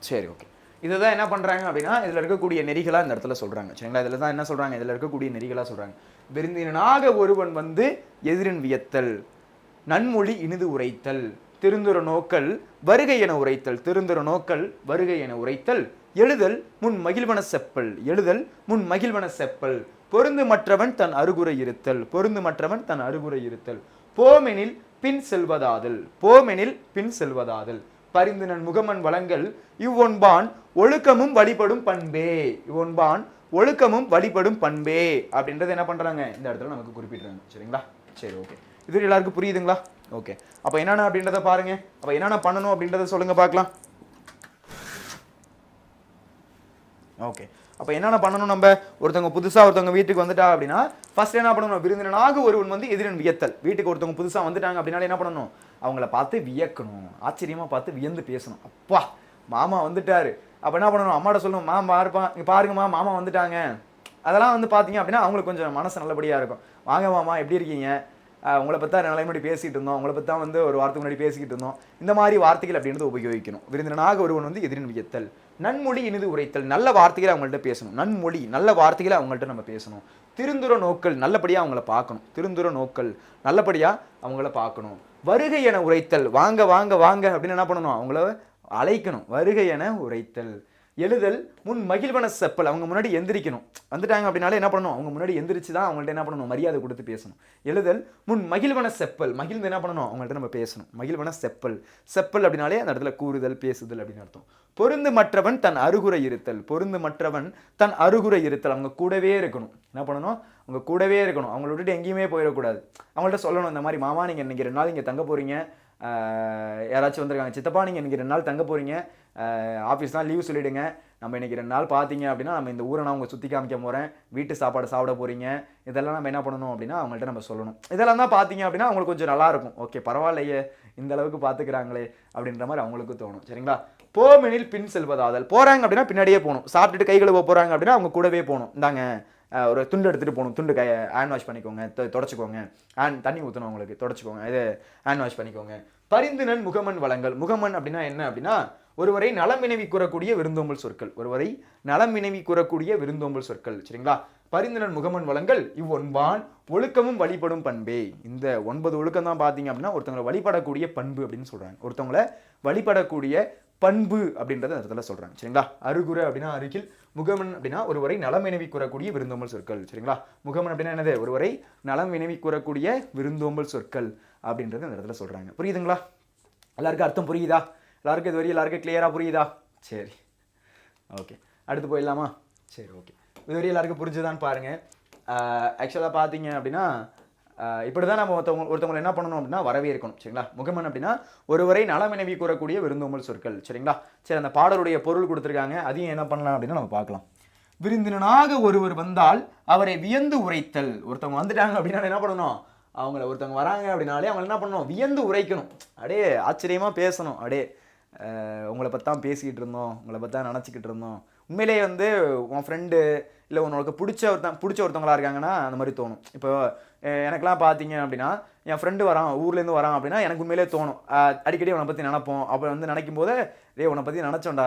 A: சரி, ஓகே. இதுதான் என்ன பண்ணுறாங்க அப்படின்னா இதில் இருக்கக்கூடிய நெறிகளாக இந்த இடத்துல சொல்கிறாங்க. சரிங்களா? இதில் தான் என்ன சொல்கிறாங்க, இதில் இருக்கக்கூடிய நெறிகளாக சொல்கிறாங்க. விருந்தினனாக ஒருவன் வந்து எதிரின் வியத்தல், நன்மொழி இனிது உரைத்தல், திருந்துர நோக்கல் வருகை என உரைத்தல், திருந்துர நோக்கல் வருகை என உரைத்தல், எழுதல் முன் மகிழ்வன செப்பல், எழுதல் முன் மகிழ்வன செப்பல், பொருந்து மற்றவன் தன் அருகுரை இருத்தல், பொருந்து மற்றவன் தன் அருகுரை இருத்தல், போமெனில் பின் செல்வதாதல், போமெனில் பின் செல்வதாதல், பரிந்துனன் முகமன் வளங்கள் இவ்வொன்பான் ஒழுக்கமும் வழிபடும் பண்பே. இவ்வொன்பான் ஒழுக்கமும் வழிபடும் பண்பே அப்படின்றது என்ன பண்றாங்க, இந்த இடத்துல நமக்கு குறிப்பிடுறாங்க. சரிங்களா? சரி, ஓகே. இது எல்லாருக்கும் புரியுதுங்களா? ஓகே. அப்ப என்னென்ன அப்படின்றத பாருங்க. அப்ப என்னென்ன பண்ணணும் அப்படின்றத சொல்லுங்க பார்க்கலாம். ஓகே. அப்போ என்னென்ன பண்ணணும், நம்ம ஒருத்தவங்க புதுசாக ஒருத்தவங்க வீட்டுக்கு வந்துட்டா அப்படின்னா ஃபர்ஸ்ட் என்ன பண்ணணும், விருந்தினனாக ஒருவன் வந்து எதிரன் வியத்தல். வீட்டுக்கு ஒருத்தவங்க புதுசாக வந்துட்டாங்க அப்படின்னால என்ன பண்ணணும், அவங்கள பார்த்து வியக்கணும், ஆச்சரியமாக பார்த்து வியந்து பேசணும். அப்பா மாமா வந்துட்டாரு, அப்போ என்ன பண்ணணும், அம்மாட்ட சொல்லணும், மாமா இருப்பான், இங்கே பாருங்கம்மா மாமா வந்துட்டாங்க. அதெல்லாம் வந்து பார்த்தீங்க அப்படின்னா அவங்களுக்கு கொஞ்சம் மனசு நல்லபடியாக இருக்கும். வாங்க மாமா எப்படி இருக்கீங்க, உங்களை பற்றி நிலை முன்னாடி பேசிகிட்டு இருந்தோம், உங்களை பற்றி தான் வந்து ஒரு வார்த்தைக்கு முன்னாடி பேசிக்கிட்டு இருந்தோம். இந்த மாதிரி வார்த்தைகள் அப்படின்றது உபயோகிக்கணும். விருந்தினனாக ஒருவன் வந்து எதிரின் வியத்தல், நன்மொழி இனிது உரைத்தல், நல்ல வார்த்தைகளை அவங்கள்ட்ட பேசணும். நன்மொழி நல்ல வார்த்தைகளை அவங்கள்ட்ட நம்ம பேசணும். திருந்துர நோக்கல் நல்லபடியாக அவங்கள பார்க்கணும். திருந்துர நோக்கல் நல்லபடியாக அவங்கள பார்க்கணும். வருகை என உரைத்தல், வாங்க வாங்க வாங்க அப்படின்னு என்ன பண்ணணும், அவங்கள அழைக்கணும். வருகை என உரைத்தல். எழுதல் முன் மகிழ்வன செப்பல். அவங்க முன்னாடி எந்திரிக்கணும். வந்துட்டாங்க அப்படின்னாலே என்ன பண்ணணும், அவங்க முன்னாடி எந்திரிச்சு தான் அவங்கள்ட்ட என்ன பண்ணணும், மரியாதை கொடுத்து பேசணும். எழுதல் முன் மகிழ்வன செப்பல். மகிழ்ந்து என்ன பண்ணணும், அவங்கள்ட்ட நம்ம பேசணும். மகிழ்வன செப்பல். செப்பல் அப்படின்னாலே அந்த இடத்துல கூறுதல் பேசுதல் அப்படின்னு அர்த்தம். பொருந்து மற்றவன் தன் அருகுரை இருத்தல். பொருந்து மற்றவன் தன் அருகுரை இருத்தல். அவங்க கூடவே இருக்கணும். என்ன பண்ணணும், அவங்க கூடவே இருக்கணும். அவங்கள விட்டுட்டு எங்கேயுமே போயிடக்கூடாது. அவங்கள்ட்ட சொல்லணும், இந்த மாதிரி மாமா நீங்கள் இன்னைக்கு 2 நாள் இங்கே தங்க போகிறீங்க, யாராச்சும் வந்திருக்காங்க, சித்தப்பா நீங்கள் இன்றைக்கி 2 நாள் தங்க போகிறீங்க, ஆஃபீஸ் தான் லீவ் சொல்லிவிடுங்க, நம்ம இன்றைக்கி 2 நாள் பார்த்தீங்க அப்படின்னா நம்ம இந்த ஊரை நான் உங்கள் சுற்றி காமிக்க போகிறேன், வீட்டு சாப்பாடு சாப்பிட போகிறீங்க, இதெல்லாம் நம்ம என்ன பண்ணணும் அப்படின்னா அவங்கள்ட்ட நம்ம சொல்லணும். இதெல்லாம் தான் பார்த்தீங்க அப்படின்னா அவங்களுக்கு கொஞ்சம் நல்லாயிருக்கும். ஓகே பரவாயில்லையே இந்த அளவுக்கு பார்த்துக்கிறாங்களே அப்படின்ற மாதிரி அவங்களுக்கு தோணும். சரிங்களா. போமெனில் பின் செல்வதாதல். போகிறாங்க அப்படின்னா பின்னாடியே போகணும். சாப்பிட்டுட்டு கை கழுவ போகிறாங்க அப்படின்னா அவங்க கூடவே போகணும். இந்தாங்க ஒரு துண்டு எடுத்துகிட்டு போகணும், துண்டு ஹேண்ட் வாஷ் பண்ணிக்கோங்க, தொடச்சிக்கோங்க, தண்ணி ஊற்றணும் அவங்களுக்கு, தொடச்சிக்கோங்க, இது ஹேண்ட் வாஷ் பண்ணிக்கோங்க. பரிந்துனன் முகமன் வளங்கள். முகமன் அப்படின்னா என்ன அப்படின்னா ஒருவரை நலம் வினவி கூறக்கூடிய விருந்தோம்பல் சொற்கள். ஒருவரை நலம் வினவி கூறக்கூடிய விருந்தோம்பல் சொற்கள். சரிங்களா. பரிந்துனன் முகமன் வளங்கள் இவ்வொன்பான் ஒழுக்கமும் வழிபடும் பண்பே. இந்த 9 ஒழுக்கம் தான் பார்த்தீங்க அப்படின்னா ஒருத்தவங்களை வழிபடக்கூடிய பண்பு அப்படின்னு சொல்றாங்க. ஒருத்தவங்களை வழிபடக்கூடிய பண்பு அப்படின்றத இடத்துல சொல்றாங்க. சரிங்களா. அருகுரை அப்படின்னா அருகில், முகமன் அப்படின்னா ஒருவரை நலம் வினவி கூறக்கூடிய விருந்தோம்பல் சொற்கள். சரிங்களா. முகமன் அப்படின்னா என்னது, ஒருவரை நலம் வினவி கூறக்கூடிய விருந்தோம்பல் சொற்கள் அப்படின்றத இந்த இடத்துல சொல்றாங்க. புரியுதுங்களா? எல்லாருக்கும் அர்த்தம் புரியுதா? எல்லாருக்கும் இது வரையும் எல்லாருக்கும் கிளியரா புரியுதா? சரி ஓகே, அடுத்து போயிடலாமா? சரி ஓகே, இது வரையும் எல்லாருக்கும் புரிஞ்சுதான்னு பாருங்க. ஆக்சுவலாக பார்த்தீங்க அப்படின்னா இப்படி தான் நம்ம ஒருத்தவங்களை என்ன பண்ணணும் அப்படின்னா வரவேற்கணும். சரிங்களா. முகமன் அப்படின்னா ஒருவரை நலம் வினவி கூறக்கூடிய விருந்தோம்பல் சொற்கள். சரிங்களா. சரி, அந்த பாடலுடைய பொருள் கொடுத்துருக்காங்க, அதையும் என்ன பண்ணலாம் அப்படின்னா நம்ம பார்க்கலாம். விருந்தினனாக ஒருவர் வந்தால் அவரை வியந்து உரைத்தல். ஒருத்தவங்க வந்துட்டாங்க அப்படின்னா என்ன பண்ணணும், அவங்கள ஒருத்தவங்க வராங்க அப்படின்னாலே அவங்க என்ன பண்ணணும், வியந்து உரைக்கணும். அப்படியே ஆச்சரியமாக பேசணும். அப்படியே உங்களை பற்றி தான் பேசிக்கிட்டு இருந்தோம், உங்களை பற்றி தான் நினச்சிக்கிட்டு இருந்தோம். உண்மையிலேயே வந்து உன் ஃப்ரெண்டு இல்லை உனக்கு பிடிச்ச ஒருத்தவங்களா இருக்காங்கன்னா அந்த மாதிரி தோணும். இப்போ எனக்கெல்லாம் பார்த்தீங்க அப்படின்னா என் ஃப்ரெண்டு வரான், ஊர்லேருந்து வரான் அப்படின்னா எனக்கு உண்மையிலே தோணும், அடிக்கடி அவனை பற்றி நினைப்போம். அப்போ வந்து நினைக்கும் போது உன்னை பற்றி நினச்சோண்டா,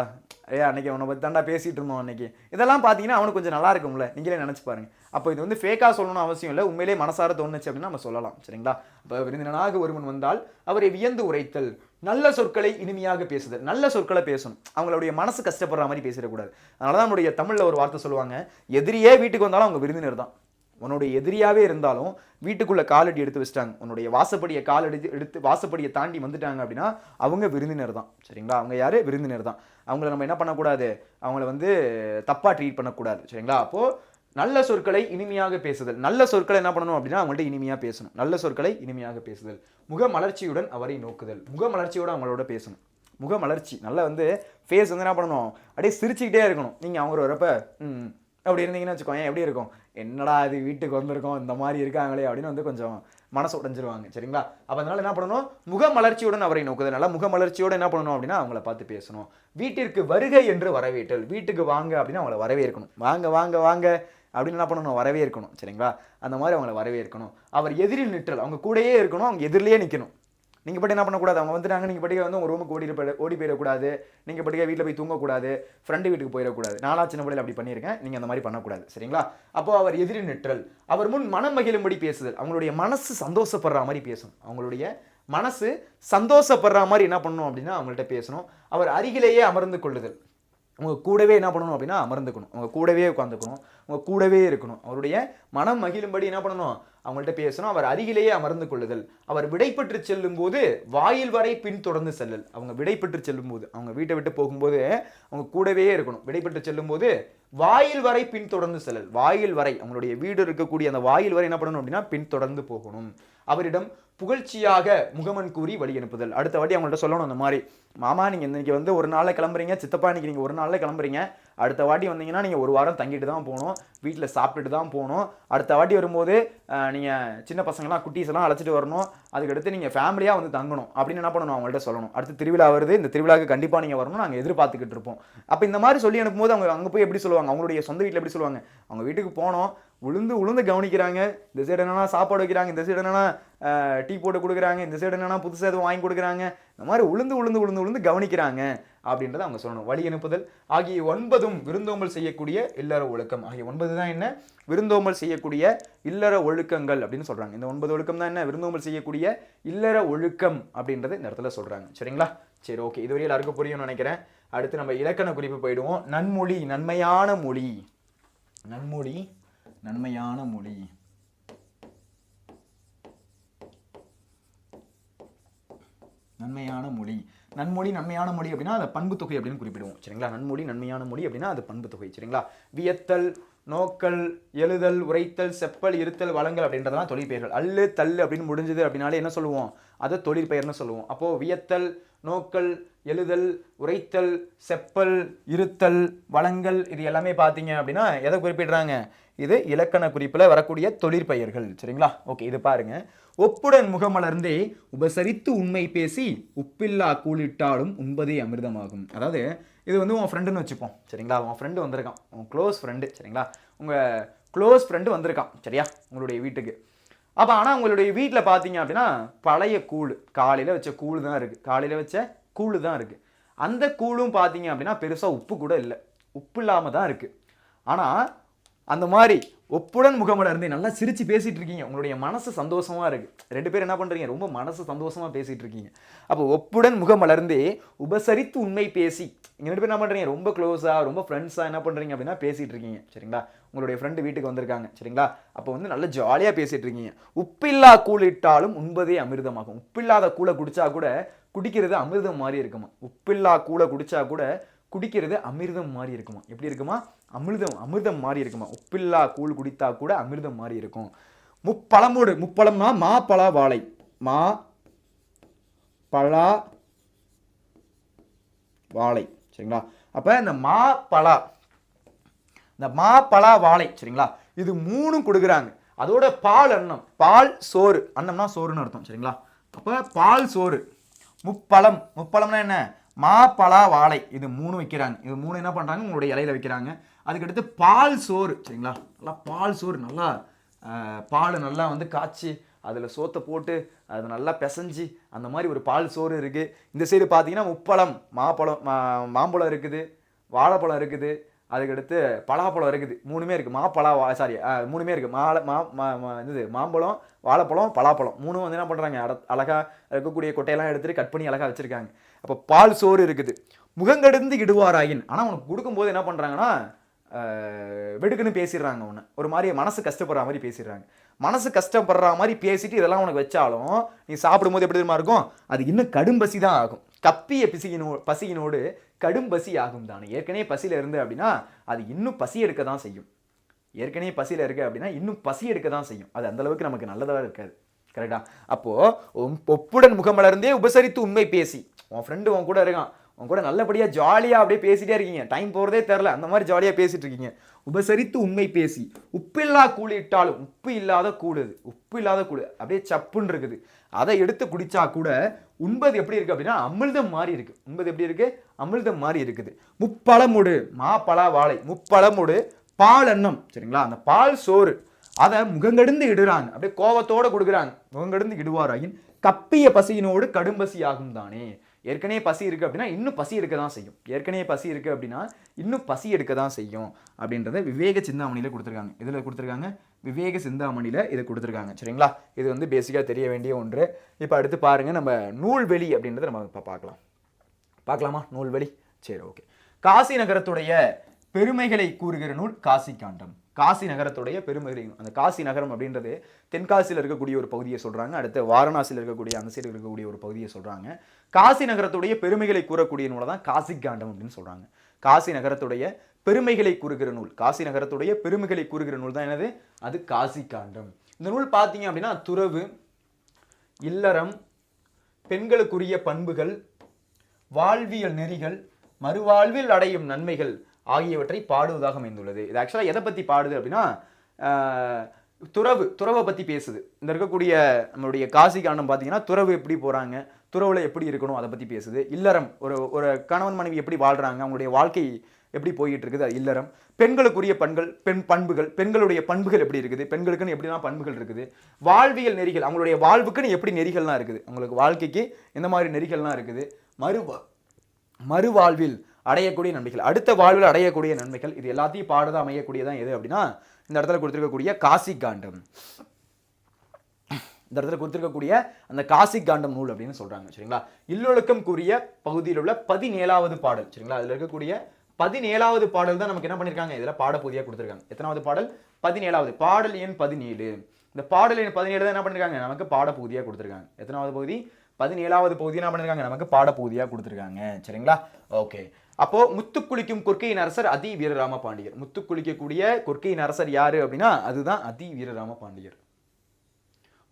A: அன்னைக்கு அவனை பற்றி தாண்டா பேசிகிட்டு இருந்தோம் அன்னைக்கு. இதெல்லாம் பார்த்தீங்கன்னா அவனுக்கு கொஞ்சம் நல்லா இருக்கும்ல, நீங்களே நினச்சி பாருங்க. அப்போ இது வந்து ஃபேக்காக சொல்லணும்னு அவசியம் இல்லை, உண்மையிலே மனசார தோணுச்சு அப்படின்னா நம்ம சொல்லலாம். சரிங்களா. இப்போ விருந்தினனாக ஒருவன் வந்தால் அவரை வியந்து உரைத்தல். நல்ல சொற்களை இனிமையாக பேசுதல். நல்ல சொற்களை பேசணும், அவங்களுடைய மனசு கஷ்டப்படுற மாதிரி பேசிடக்கூடாது. அதனால தான் நம்முடைய தமிழில் ஒரு வார்த்தை சொல்லுவாங்க, எதிரியே வீட்டுக்கு வந்தாலும் அவங்க விருந்தினர் தான். உன்னுடைய எதிரியாவே இருந்தாலும் வீட்டுக்குள்ள காலடி எடுத்து வச்சிட்டாங்க, உன்னுடைய வாசப்படியை எடுத்து வாசப்படியை தாண்டி வந்துட்டாங்க அப்படின்னா அவங்க விருந்தினர் தான். சரிங்களா. அவங்க யாரு, விருந்தினர் தான். அவங்கள நம்ம என்ன பண்ணக்கூடாது, அவங்கள வந்து தப்பா ட்ரீட் பண்ணக்கூடாது. சரிங்களா. அப்போ நல்ல சொற்களை இனிமையாக பேசுதல். நல்ல சொற்களை என்ன பண்ணணும் அப்படின்னா அவங்கள்ட்ட இனிமையாக பேசணும். நல்ல சொற்களை இனிமையாக பேசுதல். முகமலர்ச்சியுடன் அவரை நோக்குதல். முகமலர்ச்சியோட அவங்களோட பேசணும். முகமலர்ச்சி நல்லா வந்து ஃபேஸ் வந்து என்ன பண்ணணும், அப்படியே சிரிச்சுக்கிட்டே இருக்கணும். நீங்கள் அவங்க வரப்ப அப்படி இருந்தீங்கன்னு வச்சுக்கோங்க, எப்படி இருக்கும், என்னடா அது வீட்டுக்கு வந்திருக்கோம் இந்த மாதிரி இருக்காங்களே அப்படின்னு வந்து கொஞ்சம் மனசு உடைஞ்சிருவாங்க. சரிங்களா. அப்போ அதனால என்ன பண்ணணும், முகமலர்ச்சியுடன் அவரை நோக்குதல். நல்லா முகமலர்ச்சியோடு என்ன பண்ணணும் அப்படின்னா அவங்கள பார்த்து பேசணும். வீட்டிற்கு வருகை என்று வரவேற்றல். வீட்டுக்கு வாங்க அப்படின்னு அவங்கள வரவேற்கணும். வாங்க வாங்க வாங்க அப்படின்னு என்ன பண்ணணும், வரவேற்கணும். சரிங்களா. அந்த மாதிரி அவங்கள வரவேற்கணும். அவர் எதிரில் நிற்றல். அவங்க கூடயே இருக்கணும், அவங்க எதிரிலேயே நிற்கணும். நீங்கள் பட்டி என்ன பண்ணக்கூடாது, அவங்க வந்துட்டாங்க நீங்கள் பட்டிக்க வந்து உங்கள் ரூமுக்கு ஓடி போயிடக்கூடாது, நீங்கள் பட்டிக்க வீட்டில் போய் தூங்கக்கூடாது, ஃப்ரெண்டு வீட்டுக்கு போயிடக்கூடாது. நானா சின்ன பிள்ளையில் அப்படி பண்ணியிருக்கேன், நீங்கள் அந்த மாதிரி பண்ணக்கூடாது. சரிங்களா. அப்போ அவர் எதிரில் நிற்றல். அவர் முன் மனம் மகிழும்படி பேசுதல். அவங்களுடைய மனசு சந்தோஷப்படுற மாதிரி பேசணும். அவங்களுடைய மனசு சந்தோஷப்படுற மாதிரி என்ன பண்ணணும் அப்படின்னா அவங்கள்ட்ட பேசணும். அவர் அருகிலேயே அமர்ந்து கொள்ளுதல். உங்கள் கூடவே என்ன பண்ணணும் அப்படின்னா அமர்ந்துக்கணும், உங்கள் கூடவே உட்காந்துக்கணும், உங்கள் கூடவே இருக்கணும். அவருடைய மனம் மகிழும்படி என்ன பண்ணணும், அவங்கள்ட்ட பேசணும். அவர் அருகிலேயே அமர்ந்து கொள்ளுதல். அவர் விடைபெற்று செல்லும் போது வாயில் வரை பின் தொடர்ந்து செல்லல். அவங்க விடைபெற்று செல்லும் போது, அவங்க வீட்டை விட்டு போகும்போது அவங்க கூடவே இருக்கணும். விடைபெற்று செல்லும் போது வாயில் வரை பின் தொடர்ந்து செல்லல். வாயில் வரை, அவங்களுடைய வீடு இருக்கக்கூடிய அந்த வாயில் வரை என்ன பண்ணணும் அப்படின்னா பின் தொடர்ந்து போகணும். அவரிடம் புகழ்ச்சியாக முகமன் கூறி வழி அனுப்புதல். அடுத்த வாட்டி அவங்கள்ட்ட சொல்லணும், அந்த மாதிரி மாமா நீங்கள் இன்னைக்கு வந்து ஒரு நாளில் கிளம்புறீங்க, சித்தப்பா இன்னைக்கு நீங்கள் ஒரு நாளில் கிளம்புறீங்க, அடுத்த வாட்டி வந்தீங்கன்னா நீங்கள் ஒரு வாரம் தங்கிட்டு தான் போகணும், வீட்டில் சாப்பிட்டுட்டு தான் போகணும். அடுத்த வாட்டி வரும்போது நீங்கள் சின்ன பசங்களாம் குட்டீஸ் எல்லாம் அழைச்சிட்டு வரணும், அதுக்கடுத்து நீங்கள் ஃபேமிலியாக வந்து தங்கணும் அப்படின்னு என்ன பண்ணணும் அவங்கள்ட்ட சொல்லணும். அடுத்து திருவிழா வருது, இந்த திருவிழாவுக்கு கண்டிப்பாக நீங்கள் வரணும், நாங்கள் எதிர்பார்த்துக்கிட்டு இருப்போம். அப்போ இந்த மாதிரி சொல்லி அனுப்பும்போது அவங்க அங்கே போய் எப்படி சொல்லுவாங்க, அவங்களுடைய சொந்த வீட்டில் எப்படி சொல்லுவாங்க, அவங்க வீட்டுக்கு போனோம், உளுந்து கவனிக்கிறாங்க, இந்த சைடு என்னன்னா சாப்பாடு வைக்கிறாங்க, இந்த சைடு என்னன்னா டீ போட்டு கொடுக்குறாங்க, இந்த சைடு என்னன்னா புதுசாக எதுவும் வாங்கி கொடுக்குறாங்க, இந்த மாதிரி உளுந்து கவனிக்கிறாங்க அப்படின்றத அவங்க சொல்லணும். வழி அனுப்புதல் ஆகிய 9 விருந்தோம்பல் செய்யக்கூடிய இல்லற ஒழுக்கம். ஆகிய 9 தான் என்ன, விருந்தோம்பல் செய்யக்கூடிய இல்லற ஒழுக்கங்கள் அப்படின்னு சொல்றாங்க. இந்த 9 ஒழுக்கம் தான் என்ன, விருந்தோம்பல் செய்யக்கூடிய இல்லற ஒழுக்கம் அப்படின்றத இந்த இடத்துல சொல்றாங்க. சரிங்களா. சரி ஓகே, இதுவரை எல்லாருக்கும் புரியும்னு நினைக்கிறேன். அடுத்து நம்ம இலக்கண குறிப்பு போயிடுவோம். நன்மொழி, நன்மையான மொழி. நன்மொழி, நன்மையான மொழி. நன்மையான மொழி. நன்மொழி நன்மையான மொழி அப்படின்னா அது பண்பு தொகை அப்படின்னு குறிப்பிடுவோம். சரிங்களா? நன்மொழி நன்மையான மொழி அப்படின்னா அது பண்பு தொகை. சரிங்களா? வியத்தல், நோக்கல், எழுதல், உரைத்தல், செப்பல், இருத்தல், வழங்கல் அப்படின்றதெல்லாம் தொழிற்பெயர்கள். அல்லு தள்ளு அப்படின்னு முடிஞ்சது அப்படின்னாலே என்ன சொல்லுவோம்? அதை தொழிற்பெயர்னு சொல்லுவோம். அப்போ வியத்தல், நோக்கல், எழுதல், உரைத்தல், செப்பல், இருத்தல், வழங்கல் இது எல்லாமே பார்த்தீங்க அப்படின்னா எதை குறிப்பிடுறாங்க? இது இலக்கண குறிப்பில் வரக்கூடிய தொழிற்பெயர்கள். சரிங்களா? ஓகே, இது பாருங்க. ஒப்புடன் முகமலர்ந்தே உபசரித்து உண்மை பேசி உப்பில்லா கூலிட்டாலும் உண்பதே அமிர்தமாகும். அதாவது இது வந்து உன் ஃப்ரெண்டுன்னு வச்சுப்போம். சரிங்களா? உன் ஃப்ரெண்டு வந்திருக்கான், உன் க்ளோஸ் ஃப்ரெண்டு. சரிங்களா? உங்கள் க்ளோஸ் ஃப்ரெண்டு வந்திருக்கான். சரியா? உங்களுடைய வீட்டுக்கு. அப்போ ஆனால் உங்களுடைய வீட்டில் பார்த்தீங்க அப்படின்னா பழைய கூழ், காலையில் வச்ச கூழ் தான் இருக்குது. காலையில் வச்ச கூழ் தான் இருக்குது. அந்த கூழும் பார்த்தீங்க அப்படின்னா பெருசாக உப்பு கூட இல்லை, உப்பு இல்லாமல் தான் இருக்குது. ஆனால் அந்த மாதிரி ஒப்புடன் முகமலர்ந்து நல்லா சிரிச்சு பேசிட்டு இருக்கீங்க, உங்களுடைய மனசு சந்தோஷமா இருக்கு. ரெண்டு பேரும் என்ன பண்றீங்க? ரொம்ப மனசு சந்தோஷமா பேசிட்டு இருக்கீங்க. அப்போ ஒப்புடன் முகமலர்ந்தே உபசரித்து உண்மை பேசி, இங்க ரெண்டு பேர் என்ன பண்றீங்க? ரொம்ப க்ளோஸா, ரொம்ப ஃப்ரெண்ட்ஸா என்ன பண்றீங்க அப்படின்னா பேசிட்டு இருக்கீங்க. சரிங்களா? உங்களுடைய ஃப்ரெண்டு வீட்டுக்கு வந்திருக்காங்க. சரிங்களா? அப்போ வந்து நல்ல ஜாலியா பேசிட்டு இருக்கீங்க. உப்பில்லா கூழிட்டாலும் உண்பதே அமிர்தமாகும். உப்பில்லாத கூழை குடிச்சா கூட குடிக்கிறது அமிர்தம் மாதிரி இருக்குமா? உப்பில்லா கூழை குடிச்சா கூட குடிக்கிறது அமிர்தம் மாதிரி இருக்குமா? எப்படி இருக்குமா? அமிர்தம் மாதிரி இருக்குமா? உப்பில்லா கூழ் குடித்தா கூட அமிர்தம் மாதிரி இருக்கும். முப்பழமோடு, முப்பழம்னா மா பலா வாழை, மா பலா வாழை. சரிங்களா? அப்ப இந்த மா பலா வாழை, சரிங்களா, இது மூணும் கொடுக்குறாங்க. அதோட பால் அன்னம், பால் சோறு, அன்னம்னா சோறுன்னு அர்த்தம். சரிங்களா? அப்ப பால் சோறு, முப்பழம்னா என்ன? மா பலா வாழை, இது மூணு வைக்கிறாங்க. இது மூணு என்ன பண்றாங்க? உங்களுடைய இலையில வைக்கிறாங்க. அதுக்கடுத்து பால் சோறு. சரிங்களா? நல்லா பால் சோறு, நல்லா பால் நல்லா வந்து காய்ச்சி அதில் சோத்தை போட்டு அது நல்லா பிசைஞ்சு அந்த மாதிரி ஒரு பால் சோறு இருக்குது. இந்த சைடு பார்த்தீங்கன்னா முப்பழம், மாம்பழம் இருக்குது, வாழைப்பழம் இருக்குது, அதுக்கடுத்து பலாப்பழம் இருக்குது. மூணுமே இருக்குது. மூணுமே இருக்குது. இது மாம்பழம், வாழைப்பழம், பலாப்பழம் மூணும் வந்து என்ன பண்ணுறாங்க? அழகாக இருக்கக்கூடிய கொட்டையெல்லாம் எடுத்துகிட்டு கட் பண்ணி அழகாக வச்சுருக்காங்க. அப்போ பால் சோறு இருக்குது. முகங்கடந்து இடுவாராயின், ஆனால் உனக்கு கொடுக்கும்போது என்ன பண்ணுறாங்கன்னா வெடுக்குன்னு பேசிடுறாங்க. ஒன்று ஒரு மாதிரி மனசு கஷ்டப்படுற மாதிரி பேசிடுறாங்க. மனசு கஷ்டப்படுற மாதிரி பேசிட்டு இதெல்லாம் உனக்கு வச்சாலும் நீ சாப்பிடும்போது எப்படி தெரியுமா இருக்கும்? அது இன்னும் கடும் பசி தான் ஆகும். கப்பிய பசியினோடு கடும் பசி ஆகும் தானே. ஏற்கனவே பசியில் இருந்து அப்படின்னா அது இன்னும் பசி எடுக்க தான் செய்யும். ஏற்கனவே பசியில் இருக்கு அப்படின்னா இன்னும் பசி எடுக்க தான் செய்யும். அது அந்த அளவுக்கு நமக்கு நல்லதாக இருக்காது. கரெக்டா? அப்போ ஒப்புடன் முகமலர்ந்தே உபசரித்து உண்மை பேசி, உன் ஃப்ரெண்டு உன் கூட இருக்கான், உன் கூட நல்லபடியா ஜாலியா அப்படியே பேசிட்டே இருக்கீங்க, டைம் போறதே தெரில, அந்த மாதிரி ஜாலியா பேசிட்டு இருக்கீங்க. உபசரித்து உண்மை பேசி உப்பில்லா கூழ் இட்டாலும், உப்பு இல்லாத கூழ், உப்பு இல்லாத கூழ் அப்படியே சப்புன்னு இருக்குது, அதை எடுத்து குடிச்சா கூட உண்பது எப்படி இருக்கு அப்படின்னா அமிர்தம் மாதிரி இருக்கு. உண்பது எப்படி இருக்கு? அமிர்தம் மாதிரி இருக்குது. முப்பழமுடு, மா பலா வாழை, முப்பழமுடு பால் அன்னம். சரிங்களா? அந்த பால் சோறு அதை முகங்கெடுந்து இடுறாங்க, அப்படியே கோவத்தோட கொடுக்குறாங்க. முகங்கெடுந்து இடுவாராயின் கப்பிய பசியினோடு கடும்பசி ஆகும் தானே. ஏற்கனவே பசி இருக்கு அப்படின்னா இன்னும் பசி எடுக்க தான் செய்யும். ஏற்கனவே பசி இருக்கு அப்படின்னா இன்னும் பசி எடுக்க தான் செய்யும் அப்படின்றத விவேக சிந்தாமணியில கொடுத்துருக்காங்க. இதுல கொடுத்துருக்காங்க, விவேக சிந்தாமணியில இதை கொடுத்துருக்காங்க. சரிங்களா? இது வந்து பேசிக்கா தெரிய வேண்டிய ஒன்று. இப்போ அடுத்து பாருங்க, நம்ம நூல்வெளி அப்படின்றத நம்ம இப்போ பார்க்கலாமா? நூல்வெளி. சரி, ஓகே. காசி நகரத்துடைய பெருமைகளை கூறுகிற நூல் காசி காண்டம். காசி நகரத்துடைய பெருமைகளை, அந்த காசி நகரம் அப்படின்றது தென்காசியில் இருக்கக்கூடிய ஒரு பகுதியை சொல்றாங்க. அடுத்து வாரணாசியில் இருக்கக்கூடிய அந்த சைடு இருக்கக்கூடிய ஒரு பகுதியை சொல்றாங்க. காசி நகரத்துடைய பெருமைகளை கூறக்கூடிய நூலை தான் காசி காண்டம் அப்படின்னு சொல்றாங்க. காசி நகரத்துடைய பெருமைகளை கூறுகிற நூல், காசி நகரத்துடைய பெருமைகளை கூறுகிற நூல் தான் என்னது? அது காசி காண்டம். இந்த நூல் பார்த்தீங்க அப்படின்னா துறவு, இல்லறம், பெண்களுக்குரிய பண்புகள், வாழ்வியல் நெறிகள், மறுவாழ்வில் அடையும் நன்மைகள் ஆகியவற்றை பாடுவதாக அமைந்துள்ளது. இது ஆக்சுவலாக எதை பற்றி பாடுது அப்படின்னா துறவை பற்றி பேசுது. இந்த இருக்கக்கூடிய நம்மளுடைய காசி காண்டம் பார்த்தீங்கன்னா துறவு எப்படி போகிறாங்க, துறவில் எப்படி இருக்கணும் அதை பற்றி பேசுது. இல்லறம், ஒரு கணவன் மனைவி எப்படி வாழ்கிறாங்க, அவங்களுடைய வாழ்க்கை எப்படி போயிட்டு இருக்குது, அது இல்லறம். பெண்களுக்குரிய பண்புகள், பெண்களுடைய பண்புகள் எப்படி இருக்குது, பெண்களுக்குன்னு எப்படிலாம் பண்புகள் இருக்குது. வாழ்வியல் நெறிகள், அவங்களுடைய வாழ்வுக்குன்னு எப்படி நெறிகள்லாம் இருக்குது, அவங்களுக்கு வாழ்க்கைக்கு எந்த மாதிரி நெறிகள்லாம் இருக்குது. மறுவாழ்வில் அடையக்கூடிய நன்மைகள், அடுத்த வாழ்வில் அடையக்கூடிய நன்மைகள், இது எல்லாத்தையும் பாடுதான் அமையக்கூடியதான் எது அப்படின்னா இந்த இடத்துல கொடுத்திருக்கக்கூடிய காசி காண்டம். இந்த இடத்துல கொடுத்திருக்கக்கூடிய அந்த காசி காண்டம் நூல் அப்படின்னு சொல்றாங்க. சரிங்களா? இல்லொழுக்கம் கூறிய பகுதியில் உள்ள 17வது பாடல். சரிங்களா? அதுல இருக்கக்கூடிய 17வது பாடல் தான் நமக்கு என்ன பண்ணிருக்காங்க, இதுல பாடப்பகுதியா கொடுத்திருக்காங்க. எத்தனாவது பாடல்? 17வது. பாடல் எண் 17. இந்த பாடல் எண் 17 தான் என்ன பண்ணிருக்காங்க, நமக்கு பாடப்பகுதியா கொடுத்திருக்காங்க. எத்தனாவது பகுதி? 17வது பகுதி என்ன பண்ணிருக்காங்க, நமக்கு பாடப்பகுதியா கொடுத்திருக்காங்க. சரிங்களா? ஓகே. அப்போ முத்துக்குளிக்கும் கொற்கையின் அரசர் அதி வீரராம பாண்டியர். முத்துக்குளிக்கக்கூடிய கொற்கையின் அரசர் யாரு அப்படின்னா அதுதான் அதி வீரராம பாண்டியர்.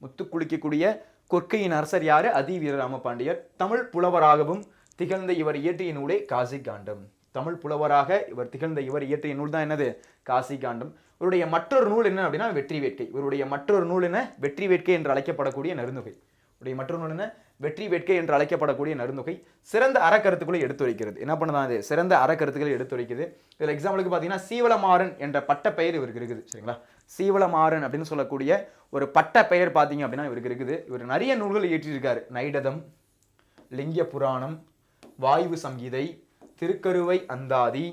A: முத்துக்குளிக்கக்கூடிய கொற்கையின் அரசர் யாரு? அதி வீரராம பாண்டியர். தமிழ் புலவராகவும் திகழ்ந்த இவர் இயற்றிய நூலே காசி காண்டம். தமிழ் புலவராக இவர் திகழ்ந்த இவர் இயற்றிய நூல் தான் என்னது? காசி காண்டம். இவருடைய மற்றொரு நூல் என்ன அப்படின்னா வெற்றி வேட்கை. இவருடைய மற்றொரு நூல் என்ன? வெற்றி வேட்கை என்று அழைக்கப்படக்கூடிய நெருந்தொகை. இவருடைய மற்றொரு நூல் என்ன? வெற்றி வேட்கை என்று அழைக்கப்படக்கூடிய நெருந்தொகை. சிறந்த அறக்கருத்துக்களை எடுத்துரைக்கிறது. என்ன பண்ணுதான் அது? சிறந்த அறக்கருத்துக்களை எடுத்துரைக்குது. இதில் எக்ஸாம்பிளுக்கு பார்த்தீங்கன்னா சீவலமாறன் என்ற பட்ட பெயர் இவருக்கு இருக்குது. சரிங்களா? சீவலமாறன் அப்படின்னு சொல்லக்கூடிய ஒரு பட்ட பெயர் பார்த்தீங்க அப்படின்னா இவருக்கு இருக்குது. இவர் நிறைய நூல்கள் இயற்றியிருக்காரு. நைடதம், லிங்க புராணம், வாயு சங்கீதை, திருக்கருவை அந்தாதி,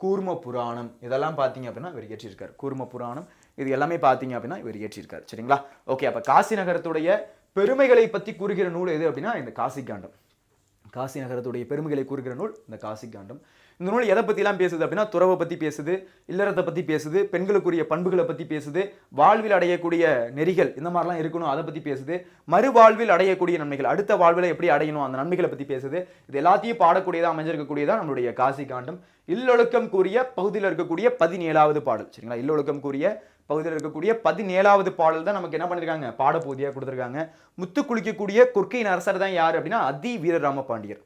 A: கூர்ம புராணம், இதெல்லாம் பார்த்தீங்க அப்படின்னா இவர் இயற்றியிருக்காரு. கூர்ம புராணம் இது எல்லாமே பார்த்தீங்க அப்படின்னா இவர் இயற்றியிருக்காரு. சரிங்களா? ஓகே. அப்போ காசி நகரத்துடைய பெருமைகளை பற்றி கூறுகிற நூல் எது அப்படின்னா இந்த காசி காண்டம். காசி நகரத்துடைய பெருமைகளை கூறுகிற நூல் இந்த காசி காண்டம். இந்த நூல் எதை பற்றிலாம் பேசுது அப்படின்னா துறவை பற்றி பேசுது, இல்லறத்தை பற்றி பேசுது, பெண்களுக்குரிய பண்புகளை பற்றி பேசுது, வாழ்வில் அடையக்கூடிய நெறிகள் இந்த மாதிரிலாம் இருக்கணும் அதை பற்றி பேசுது, மறுவாழ்வில் அடையக்கூடிய நன்மைகள், அடுத்த வாழ்வில் எப்படி அடையணும் அந்த நன்மைகளை பற்றி பேசுது. இது எல்லாத்தையும் பாடக்கூடியதாக அமைஞ்சிருக்கக்கூடியதான் நம்மளுடைய காசி காண்டம். இல்லொழுக்கம் கூறிய பகுதியில் இருக்கக்கூடிய 17வது பாடல். சரிங்களா? இல்லொழுக்கம் கூறிய பகுதியில் இருக்கக்கூடிய 17வது பாடல் தான் நமக்கு என்ன பண்ணிருக்காங்க, பாடப்பகுதியாக கொடுத்துருக்காங்க. முத்து குளிக்கக்கூடிய கொற்கையின் அரசர் தான் யார் அப்படின்னா அதி வீரராம பாண்டியர்.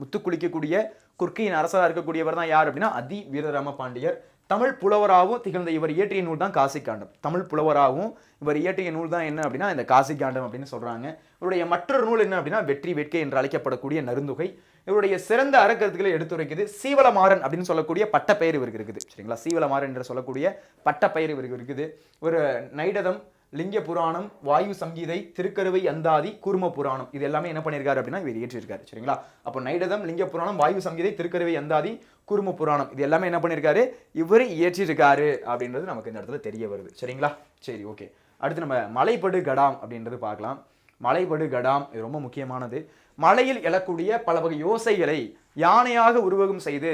A: முத்து குளிக்கக்கூடிய கொற்கையின் அரசராக இருக்கக்கூடியவர் தான் யார் அப்படின்னா அதி வீரராம பாண்டியர். தமிழ் புலவராகவும் திகழ்ந்த இவர் இயற்றிய நூல் தான் காசி காண்டம். தமிழ் புலவராகவும் இவர் இயற்றிய நூல் தான் என்ன அப்படின்னா இந்த காசி காண்டம் அப்படின்னு சொல்றாங்க. இவருடைய மற்றொரு நூல் என்ன அப்படின்னா வெற்றி வேட்கை என்று அழைக்கப்படக்கூடிய நருந்தொகை. இவருடைய சிறந்த அறக்கருத்துக்களை எடுத்துரைக்குது. சீவலமாறன் அப்படின்னு சொல்லக்கூடிய பட்ட பெயர் இவருக்கு இருக்குது. சரிங்களா? சீவலமாறன் என்று சொல்லக்கூடிய பட்ட பெயர் இவருக்கு இருக்குது. ஒரு நைடதம், லிங்க புராணம், வாயு சங்கீதை, திருக்கருவை அந்தாதி, கூர்ம புராணம் இது எல்லாமே என்ன பண்ணியிருக்காரு அப்படின்னா இவர் இயற்றியிருக்காரு. சரிங்களா? அப்போ நைடதம், லிங்க புராணம், வாயு சங்கீதை, திருக்கருவை அந்தாதி, கூர்ம புராணம் இது எல்லாமே என்ன பண்ணியிருக்காரு, இவர் இயற்றியிருக்காரு அப்படின்றது நமக்கு இந்த இடத்துல தெரிய வருது. சரிங்களா? சரி, ஓகே. அடுத்து நம்ம மலைபடு கடாம் அப்படின்றது பார்க்கலாம். மலைபடு கடாம் இது ரொம்ப முக்கியமானது. மலையில் எழக்கூடிய பல வகை யோசைகளை யானையாக உருவகம் செய்து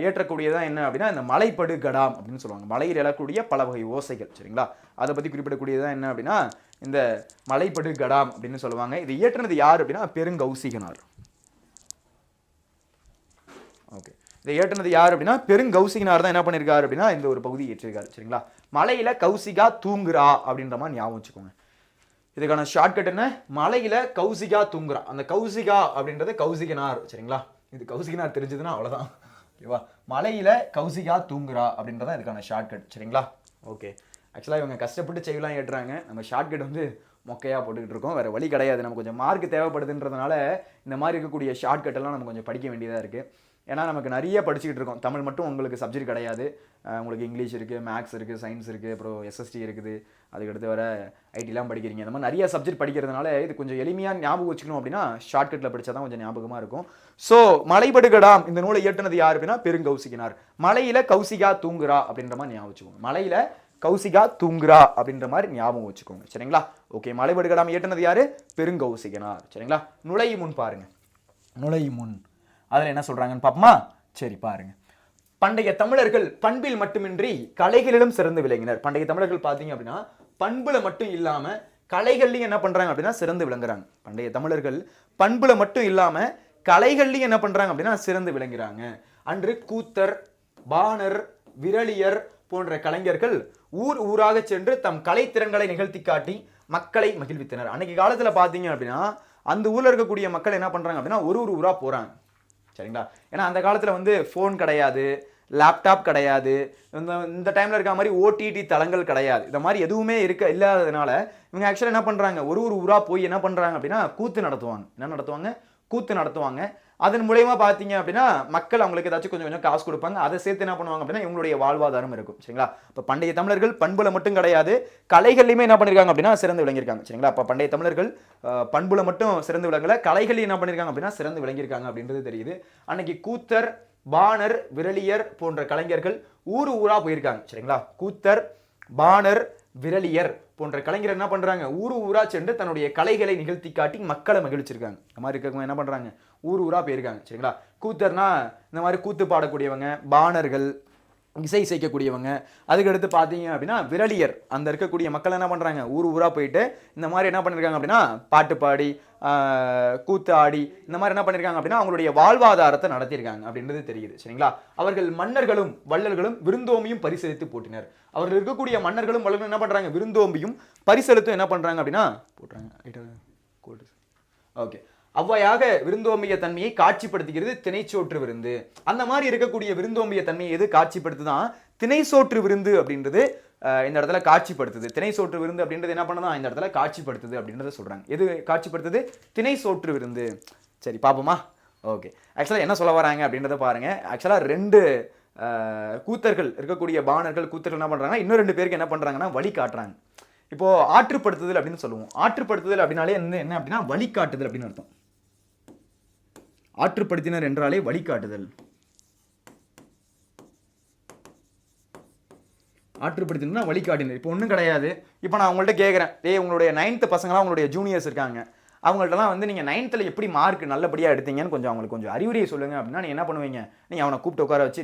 A: ஏற்றக்கூடியதான் என்ன அப்படின்னா இந்த மலைபடு கடாம் அப்படின்னு சொல்லுவாங்க. மலையில் எழக்கூடிய பல வகை ஓசைகள். சரிங்களா? அதை பற்றி குறிப்பிடக்கூடியதான் என்ன அப்படின்னா இந்த மலைபடு கடாம் அப்படின்னு சொல்லுவாங்க. இது இயற்றினது யார் அப்படின்னா பெருங்கௌசிகனார். ஓகே. இதை ஏற்றினது யார் அப்படின்னா பெருங்கௌசிகனார் தான் என்ன பண்ணியிருக்காரு அப்படின்னா இந்த ஒரு பகுதி ஏற்றிருக்காரு. சரிங்களா? மலையில கௌசிகா தூங்குறா அப்படின்ற மாதிரி ஞாபகம் வச்சுக்கோங்க. இதுக்கான ஷார்ட்கட் என்ன? மலையில கௌசிகா தூங்குறா. அந்த கௌசிகா அப்படின்றது கௌசிகனார். சரிங்களா? இது கௌசிகனார் தெரிஞ்சதுன்னா அவ்வளவுதான். ஓகேவா? மலையில கௌசிகா தூங்குறா அப்படின்றதான் இதுக்கான ஷார்ட்கட். சரிங்களா? ஓகே. ஆக்சுவலாக இவங்க கஷ்டப்பட்டு செய்யலாம் ஏற்றுறாங்க. நம்ம ஷார்ட்கட் வந்து மொக்கையாக போட்டுக்கிட்டு இருக்கோம். வேறு வழி கிடையாது. நம்ம கொஞ்சம் மார்க் தேவைப்படுதுன்றதுனால இந்த மாதிரி இருக்கக்கூடிய ஷார்ட்கட் எல்லாம் நம்ம கொஞ்சம் படிக்க வேண்டியதாக இருக்குது. ஏன்னா நமக்கு நிறைய படிச்சுக்கிட்டு இருக்கோம். தமிழ் மட்டும் உங்களுக்கு சப்ஜெக்ட் கிடையாது. உங்களுக்கு இங்கிலீஷ் இருக்குது, மேக்ஸ் இருக்குது, சயின்ஸ் இருக்குது, அப்புறம் எஸ்எஸ்டி இருக்குது, அதுக்கடுத்து வர ஐடிலாம் படிக்கிறீங்க. இந்த மாதிரி நிறைய சப்ஜெக்ட் படிக்கிறதுனால இது கொஞ்சம் எளிமையாக ஞாபகம் வச்சுக்கணும் அப்படின்னா ஷார்ட்கட்டில் படித்தா தான் கொஞ்சம் ஞாபகமாக இருக்கும். ஸோ மலைபடு கடாம் இந்த நூலை இயற்றினது யார் அப்படின்னா பெருங்கௌசிகனார். மலையில கௌசிகா தூங்குறா அப்படின்ற மாதிரி ஞாபகம் வச்சுக்கோங்க. மலையில கௌசிகா தூங்குறா அப்படின்ற மாதிரி ஞாபகம் வச்சுக்கோங்க. சரிங்களா? ஓகே. மலைபடு கடாம் இயற்றினது யாரு? பெருங்கௌசிகனார். சரிங்களா? நுழையும் முன் பாருங்க. நுழையும் முன் அதில் என்ன சொல்றாங்கன்னு பார்ப்போமா? சரி, பாருங்க. பண்டைய தமிழர்கள் பண்பில் மட்டுமின்றி கலைகளிலும் சிறந்து விளங்கினர். பண்டைய தமிழர்கள் பார்த்தீங்க அப்படின்னா பண்புல மட்டும் இல்லாம கலைகள்லையும் என்ன பண்றாங்க அப்படின்னா சிறந்து விளங்குறாங்க. பண்டைய தமிழர்கள் பண்புல மட்டும் இல்லாம கலைகள்லையும் என்ன பண்றாங்க அப்படின்னா சிறந்து விளங்குறாங்க. அன்று கூத்தர், பாணர், விரலியர் போன்ற கலைஞர்கள் ஊர் ஊராக சென்று தம் கலைத்திறன்களை நிகழ்த்தி காட்டி மக்களை மகிழ்வித்தனர். அன்னைக்கு காலத்துல பாத்தீங்க அப்படின்னா அந்த ஊர்ல இருக்கக்கூடிய மக்கள் என்ன பண்றாங்க அப்படின்னா ஒரு ஊரா போறாங்க. சரிங்களா? ஏன்னா அந்த காலத்துல வந்து ஃபோன் கிடையாது, லேப்டாப் கிடையாது, இந்த டைம்ல இருக்க மாதிரி ஓடிடி தளங்கள் கிடையாது. இந்த மாதிரி எதுவுமே இல்லாததுனால இவங்க ஆக்சுவலாக என்ன பண்றாங்க, ஒரு ஊரா போய் என்ன பண்றாங்க அப்படின்னா கூத்து நடத்துவாங்க. என்ன நடத்துவாங்க? கூத்து நடத்துவாங்க. அதன் மூலயமா பார்த்தீங்க அப்படின்னா மக்கள் அவங்களுக்கு ஏதாச்சும் கொஞ்சம் கொஞ்சம் காசு கொடுப்பாங்க. அதை சேர்த்து என்ன பண்ணுவாங்க அப்படின்னா இவங்களுடைய வாழ்வாதாரம் இருக்கும். சரிங்களா? இப்போ பண்டைய தமிழர்கள் பண்புல மட்டும் கிடையாது, கலைகள்லையுமே என்ன பண்ணிருக்காங்க அப்படின்னா சிறந்து விளங்கியிருக்காங்க. சரிங்களா? அப்போ பண்டைய தமிழர்கள் பண்புல மட்டும் சிறந்து விளங்கல, கலைகளையும் என்ன பண்ணிருக்காங்க அப்படின்னா சிறந்து விளங்கியிருக்காங்க அப்படின்றது தெரியுது. அன்னைக்கு கூத்தர், பாணர், விரலியர் போன்ற கலைஞர்கள் ஊர் ஊரா போயிருக்காங்க. சரிங்களா? கூத்தர், பாணர், விரலியர் போன்ற கலைஞர் என்ன பண்றாங்க, ஊர் ஊரா சென்று தன்னுடைய கலைகளை நிகழ்த்தி காட்டி மக்களை மகிழ்ச்சிருக்காங்க. இந்த மாதிரி இருக்கவங்க என்ன பண்றாங்க, ஊர் ஊரா போயிருக்காங்க. சரிங்களா? கூத்தர்னா இந்த மாதிரி கூத்து பாடக்கூடியவங்க, பாணர்கள், இசை இசைக்கக்கூடியவங்க. அதுக்கடுத்து பார்த்தீங்க அப்படின்னா விரலியர், அந்த இருக்கக்கூடிய மக்கள் என்ன பண்ணுறாங்க, ஊர் ஊராக போயிட்டு இந்த மாதிரி என்ன பண்ணியிருக்காங்க அப்படின்னா பாட்டு பாடி கூத்து ஆடி இந்த மாதிரி என்ன பண்ணியிருக்காங்க அப்படின்னா அவங்களுடைய வாழ்வாதாரத்தை நடத்தியிருக்காங்க அப்படின்றது தெரியுது. சரிங்களா? அவர்கள் மன்னர்களும் வள்ளல்களும் விருந்தோம்பியும் பரிசளித்து போட்டினர். அவர்கள் இருக்கக்கூடிய மன்னர்களும் வள்ளல்களும் என்ன பண்ணுறாங்க, விருந்தோம்பியும் பரிசளித்தும் என்ன பண்ணுறாங்க அப்படின்னா போட்டுறாங்க. ஓகே, அவ்வையாக விருந்தோம்பிய தன்மையை காட்சிப்படுத்துகிறது திணைச்சோற்று விருந்து. அந்த மாதிரி இருக்கக்கூடிய விருந்தோம்பிய தன்மையை எது காட்சிப்படுத்துதான், திணைச்சோற்று விருந்து அப்படின்றது இந்த இடத்துல காட்சிப்படுத்துது. திணைச்சோற்று விருந்து அப்படின்றது என்ன பண்ணுதான், இந்த இடத்துல காட்சிப்படுத்துது அப்படின்றத சொல்றாங்க. எது காட்சிப்படுத்துது, திணைச்சோற்று விருந்து. சரி பாப்போமா? ஓகே, ஆக்சுவலா என்ன சொல்ல வராங்க அப்படின்றத பாருங்க. ஆக்சுவலா 2 கூத்தர்கள் இருக்கக்கூடிய பாணர்கள் கூத்தர்கள் என்ன பண்றாங்கன்னா இன்னும் 2 பேருக்கு என்ன பண்றாங்கன்னா வழி காட்டுறாங்க. இப்போ ஆற்றுப்படுத்துதல் அப்படின்னு சொல்லுவோம். ஆற்றுப்படுத்துதல் அப்படின்னாலே என்ன அப்படின்னா வழிகாட்டுதல் அப்படின்னு அர்த்தம். ஆற்றுப்படுத்தினர் என்றாலே வழிகாட்டுதல். ஆற்றுப்படுத்தினா வழிகாட்டினர். இப்போ ஒன்றும் கிடையாது. இப்போ நான் உங்கள்கிட்ட கேட்குறேன், உங்களுடைய 9th பசங்களாம் உங்களுடைய ஜூனியர்ஸ் இருக்காங்க, அவங்கள்ட்டலாம் வந்து நீங்கள் 9th எப்படி மார்க் நல்லபடியாக எடுத்தீங்கன்னு அவங்களுக்கு கொஞ்சம் அறிவுரையை சொல்லுங்கள் அப்படின்னா நீங்கள் என்ன பண்ணுவீங்க, நீங்கள் அவனை கூப்பிட்டு உட்கார வச்சு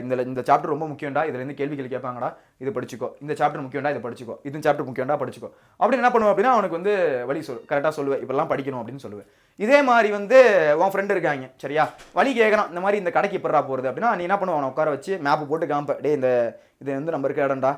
A: இந்த சாப்டர் ரொம்ப முக்கியம்டா, இதுலேருந்து கேள்விகள் கேட்பாங்கடா, இது படிச்சுக்கோ, இந்த சாப்டர் முக்கியம்டா, இதை படிச்சுக்கோ, இந்த சாப்டர் முக்கியம்டா, படிச்சுக்கோ அப்படின்னு என்ன பண்ணுவேன் அப்படின்னா அவனுக்கு வந்து வழி கரெக்டாக சொல்லுவேன், இப்பெல்லாம் படிக்கணும் அப்படின்னு சொல்லுவேன். இதே மாதிரி வந்து உன் ஃப்ரெண்டு இருக்காங்க, சரியா, வழி கேட்குறான், இந்த மாதிரி இந்த கடைக்கு எப்படா போகிறது அப்படின்னா நீ என்ன பண்ணுவோம், அவனை உட்கார வச்சு மேப்பு போட்டு காமிப்பேன், இது வந்து நம்ம இருக்க இடம்டா,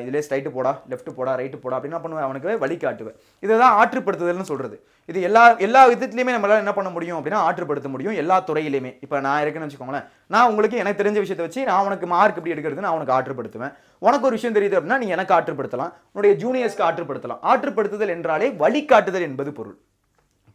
A: இதிலே ஸ்ட்ரைட்டு போடா, லெஃப்ட் போடா, ரைட்டு போடா அப்படின்னு என்ன பண்ணுவேன், அவனுக்கு வழி காட்டுவேன். இதுதான் ஆற்றுப்படுத்துதல்னு சொல்கிறது. இது எல்லா விதத்துலையுமே நம்மளால என்ன பண்ண முடியும் அப்படின்னா ஆற்றுப்படுத்த முடியும், எல்லா துறையிலையுமே. இப்போ நான் இருக்குன்னு வச்சுக்கோங்களேன், நான் உங்களுக்கு எனக்கு தெரிஞ்ச விஷயத்தை வச்சு நான் உனக்கு மார்க் எப்படி எடுக்கிறது நான் உனக்கு ஆற்றுப்படுத்துவேன். உனக்கு ஒரு விஷயம் தெரியுது அப்படின்னா நீ எனக்கு ஆற்றுப்படுத்தலாம், உன்னுடைய ஜூனியர்ஸ்க்கு ஆற்றுப்படுத்தலாம். ஆற்றுப்படுத்துதல் என்றாலே வழிகாட்டுதல் என்பது பொருள்.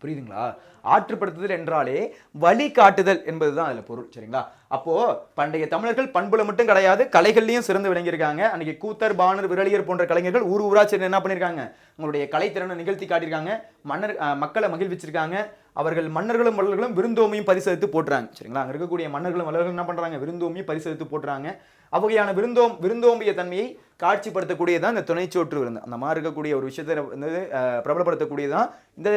A: புரியுதுங்களா? ஆற்றுப்படுத்துதல் என்றாலே வழிகாட்டுதல் என்பதுதான் அதுல பொருள். சரிங்களா? அப்போ பண்டைய தமிழர்கள் பண்புல மட்டும் கிடையாது, கலைகள்லையும் சிறந்து விளங்கியிருக்காங்க. அன்னைக்கு கூத்தர், பாணர், விரலியர் போன்ற கலைஞர்கள் ஊர் ஊரா சேர்ந்து என்ன பண்ணியிருக்காங்க, உங்களுடைய கலைத்திறனை நிகழ்த்தி காட்டியிருக்காங்க, மக்களை மகிழ்விச்சிருக்காங்க. அவர்கள் மன்னர்களும் வள்ளல்களும் விருந்தோம்பியும் பரிசளித்து போட்டுறாங்க. சரிங்களா? அங்க இருக்கக்கூடிய மன்னர்களும் வள்ளல்களும் என்ன பண்றாங்க, விருந்தோம்பியும் பரிசளித்து போட்டுறாங்க. அவ்வகையான விருந்தோம்பிய தன்மையை காட்சிப்படுத்தக்கூடியதான் இந்த துணைச்சோற்று விருந்து. அந்த மாதிரி இருக்கக்கூடிய ஒரு விஷயத்தை வந்து பிரபலப்படுத்தக்கூடியதான் இந்த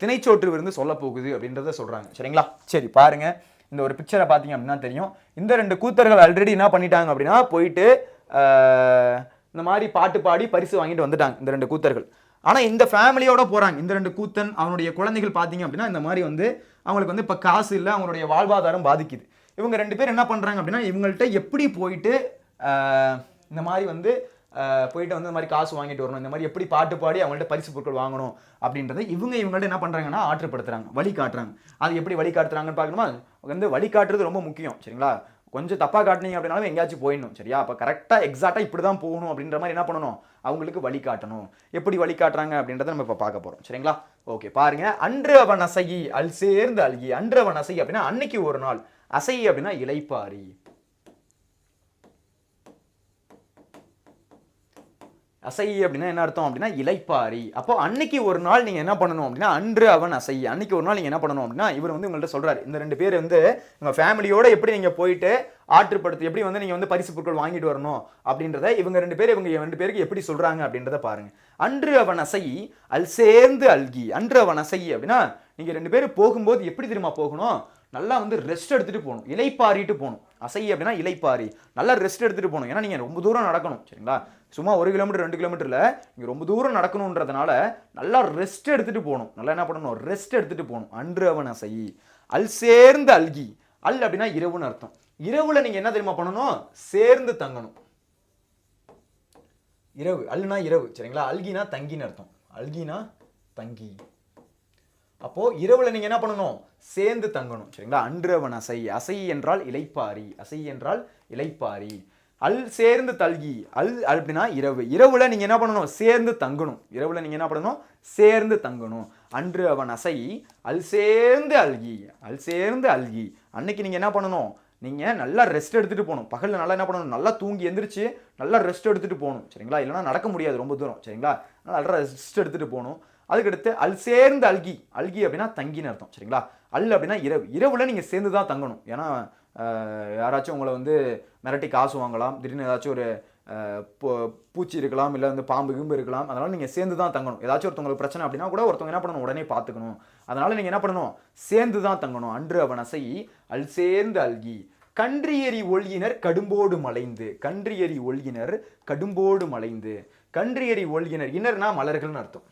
A: திணைச்சோற்று விருந்து சொல்ல போகுது அப்படின்றத சொல்றாங்க. சரிங்களா? சரி பாருங்க, இந்த ஒரு பிக்சரை பார்த்தீங்க அப்படின்னா தெரியும். இந்த 2 கூத்தர்கள் ஆல்ரெடி என்ன பண்ணிட்டாங்க அப்படின்னா போயிட்டு இந்த மாதிரி பாட்டு பாடி பரிசு வாங்கிட்டு வந்துட்டாங்க இந்த 2 கூத்தர்கள். ஆனா இந்த ஃபேமிலியோட போறாங்க. இந்த 2 கூத்தன் அவனுடைய குழந்தைகள் பார்த்தீங்க அப்படின்னா இந்த மாதிரி வந்து அவங்களுக்கு வந்து இப்போ காசு இல்லை, அவங்களுடைய வாழ்வாதாரம் பாதிக்குது. இவங்க 2 பேர் என்ன பண்றாங்க அப்படின்னா இவங்கள்ட்ட எப்படி போயிட்டு இந்த மாதிரி வந்து போயிட்டு வந்து இந்த மாதிரி காசு வாங்கிட்டு வரணும், இந்த மாதிரி எப்படி பாட்டு பாடி அவங்கள்ட்ட பரிசு பொருட்கள் வாங்கணும் அப்படின்றத இவங்கள்ட்ட என்ன பண்றாங்கன்னா ஆற்றுப்படுத்துறாங்க, வழி காட்டுறாங்க. அது எப்படி வழி காட்டுறாங்கன்னு பார்க்கணுமா? வந்து வழி காட்டுறது ரொம்ப முக்கியம். சரிங்களா? கொஞ்சம் தப்பா காட்டினீங்க அப்படின்னாலும் எங்கேயாச்சும் போயிடணும். சரியா? அப்போ கரெக்டாக எக்ஸாக்டாக இப்படி தான் போகணும் அப்படின்ற மாதிரி என்ன பண்ணணும், அவங்களுக்கு வழி காட்டணும். எப்படி வழி காட்டுறாங்க அப்படின்றத நம்ம இப்போ பார்க்க போறோம். சரிங்களா? ஓகே பாருங்க. அன்று அவன் அசையி அல் சேர்ந்து அல்கி. அன்று அவன் அசை அப்படின்னா அன்னைக்கு ஒரு நாள், அசை அப்படின்னா இளைப்பாரி. அசை அப்படின்னா என்ன அர்த்தம் அப்படின்னா இளைப்பாரி. அப்போ அன்னைக்கு ஒரு நாள் நீங்க என்ன பண்ணணும் அப்படின்னா அன்று அவன் அசை, அன்னைக்கு ஒரு நாள் நீங்க என்ன பண்ணணும் அப்படின்னா இவர் வந்து உங்கள்ட்ட சொல்றாரு, இந்த 2 பேர் வந்து உங்க ஃபேமிலியோட எப்படி நீங்க போயிட்டு ஆற்றுப்படுத்தி எப்படி வந்து நீங்க வந்து பரிசு பொருட்கள் வாங்கிட்டு வரணும் அப்படின்றத இவங்க 2 பேருக்கு எப்படி சொல்றாங்க அப்படின்றத பாருங்க. அன்று அவன் அசை அல் சேர்ந்து அல்கி. அன்று அவன் அசை அப்படின்னா நீங்க 2 பேரும் போகும்போது எப்படி தெரியுமா போகணும், நல்லா வந்து ரெஸ்ட் எடுத்துட்டு போகணும், இளைப்பாரிட்டு போகணும். அசை அப்படின்னா இளைப்பாரி, நல்லா ரெஸ்ட் எடுத்துட்டு போகணும். ஏன்னா நீங்க ரொம்ப தூரம் நடக்கணும். சரிங்களா? சும்மா 1 கிலோமீட்டர் 2 கிலோமீட்டர்ல நீங்க ரொம்ப தூரம் நடக்கணும்ன்றதுனால நல்லா ரெஸ்ட் எடுத்துட்டு போகணும். நல்லா என்ன பண்ணணும், ரெஸ்ட் எடுத்துட்டு போகணும். அன்று அவன் அசை அல் சேர்ந்து அல்கி. அல் அப்படின்னா இரவுன்னு அர்த்தம். இரவுல நீங்க என்ன தெரியுமா பண்ணணும், சேர்ந்து தங்கணும். இரவு, அல்னா இரவு. சரிங்களா? அல்கினா தங்கின்னு அர்த்தம். அல்கினா தங்கி. அப்போ இரவுல நீங்க என்ன பண்ணணும், சேர்ந்து தங்கணும். சரிங்களா? அன்று அவன் அசை, அசை என்றால் இளைப்பாரி, அசை என்றால் இளைப்பாரி. அல் சேர்ந்து தல்கி, அல் அப்படின்னா இரவு. இரவுல நீங்க என்ன பண்ணணும், சேர்ந்து தங்கணும். இரவுல நீங்க என்ன பண்ணணும், சேர்ந்து தங்கணும். அன்று அவன் அசை அல் சேர்ந்து அல்கி, அல் சேர்ந்து அல்கி. அன்னைக்கு நீங்க என்ன பண்ணணும், நீங்க நல்லா ரெஸ்ட் எடுத்துட்டு போகணும். பகல்ல நல்லா என்ன பண்ணணும், நல்லா தூங்கி எந்திரிச்சு நல்லா ரெஸ்ட் எடுத்துட்டு போகணும். சரிங்களா? இல்லைன்னா நடக்க முடியாது ரொம்ப தூரம். சரிங்களா? நல்லா ரெஸ்ட் எடுத்துட்டு போகணும். அதுக்கடுத்து அல் சேர்ந்து அல்கி, அல்கி அப்படின்னா தங்கின்னு அர்த்தம். சரிங்களா? அல் அப்படின்னா இரவு. இரவுல நீங்க சேர்ந்து தான் தங்கணும். ஏன்னா யாராச்சும் உங்களை வந்து மிரட்டி காசு வாங்கலாம், திடீர்னு ஏதாச்சும் ஒரு பூச்சி இருக்கலாம், இல்லை வந்து பாம்பு கிம்பு இருக்கலாம். அதனால் நீங்கள் சேர்ந்து தான் தங்கணும். ஏதாச்சும் ஒருத்தவங்களுக்கு பிரச்சனை அப்படின்னா கூட ஒருத்தவங்க என்ன பண்ணணும், உடனே பார்த்துக்கணும். அதனால் நீங்கள் என்ன பண்ணணும், சேர்ந்து தான் தங்கணும். அன்று அவன் அசை அல் சேர்ந்து அல்கி கன்றியறி ஒள்கினர் கடும்போடு மலைந்து. கன்றியறி ஒள்கினர் கடும்போடு மலைந்து. கன்றியறி ஒள்கினர், இனர்னா மலர்கள்னு அர்த்தம்.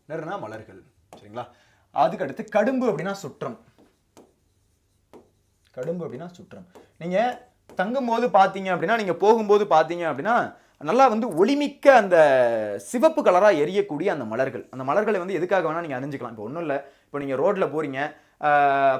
A: இனர்னா மலர்கள், சரிங்களா? அதுக்கு அடுத்து கடும்பு அப்படின்னா சுற்றம். கடும்பு அப்படின்னா சுற்றம். நீங்க தங்கும்போது பார்த்தீங்க அப்படின்னா, நீங்க போகும்போது பார்த்தீங்க அப்படின்னா நல்லா வந்து ஒளிமிக்க அந்த சிவப்பு கலராக எரியக்கூடிய அந்த மலர்கள். அந்த மலர்களை வந்து எதுக்காக வேணால் நீங்கள் அணிஞ்சிக்கலாம். இப்போ ஒன்றும் இல்லை, இப்போ நீங்கள் ரோட்டில் போகிறீங்க,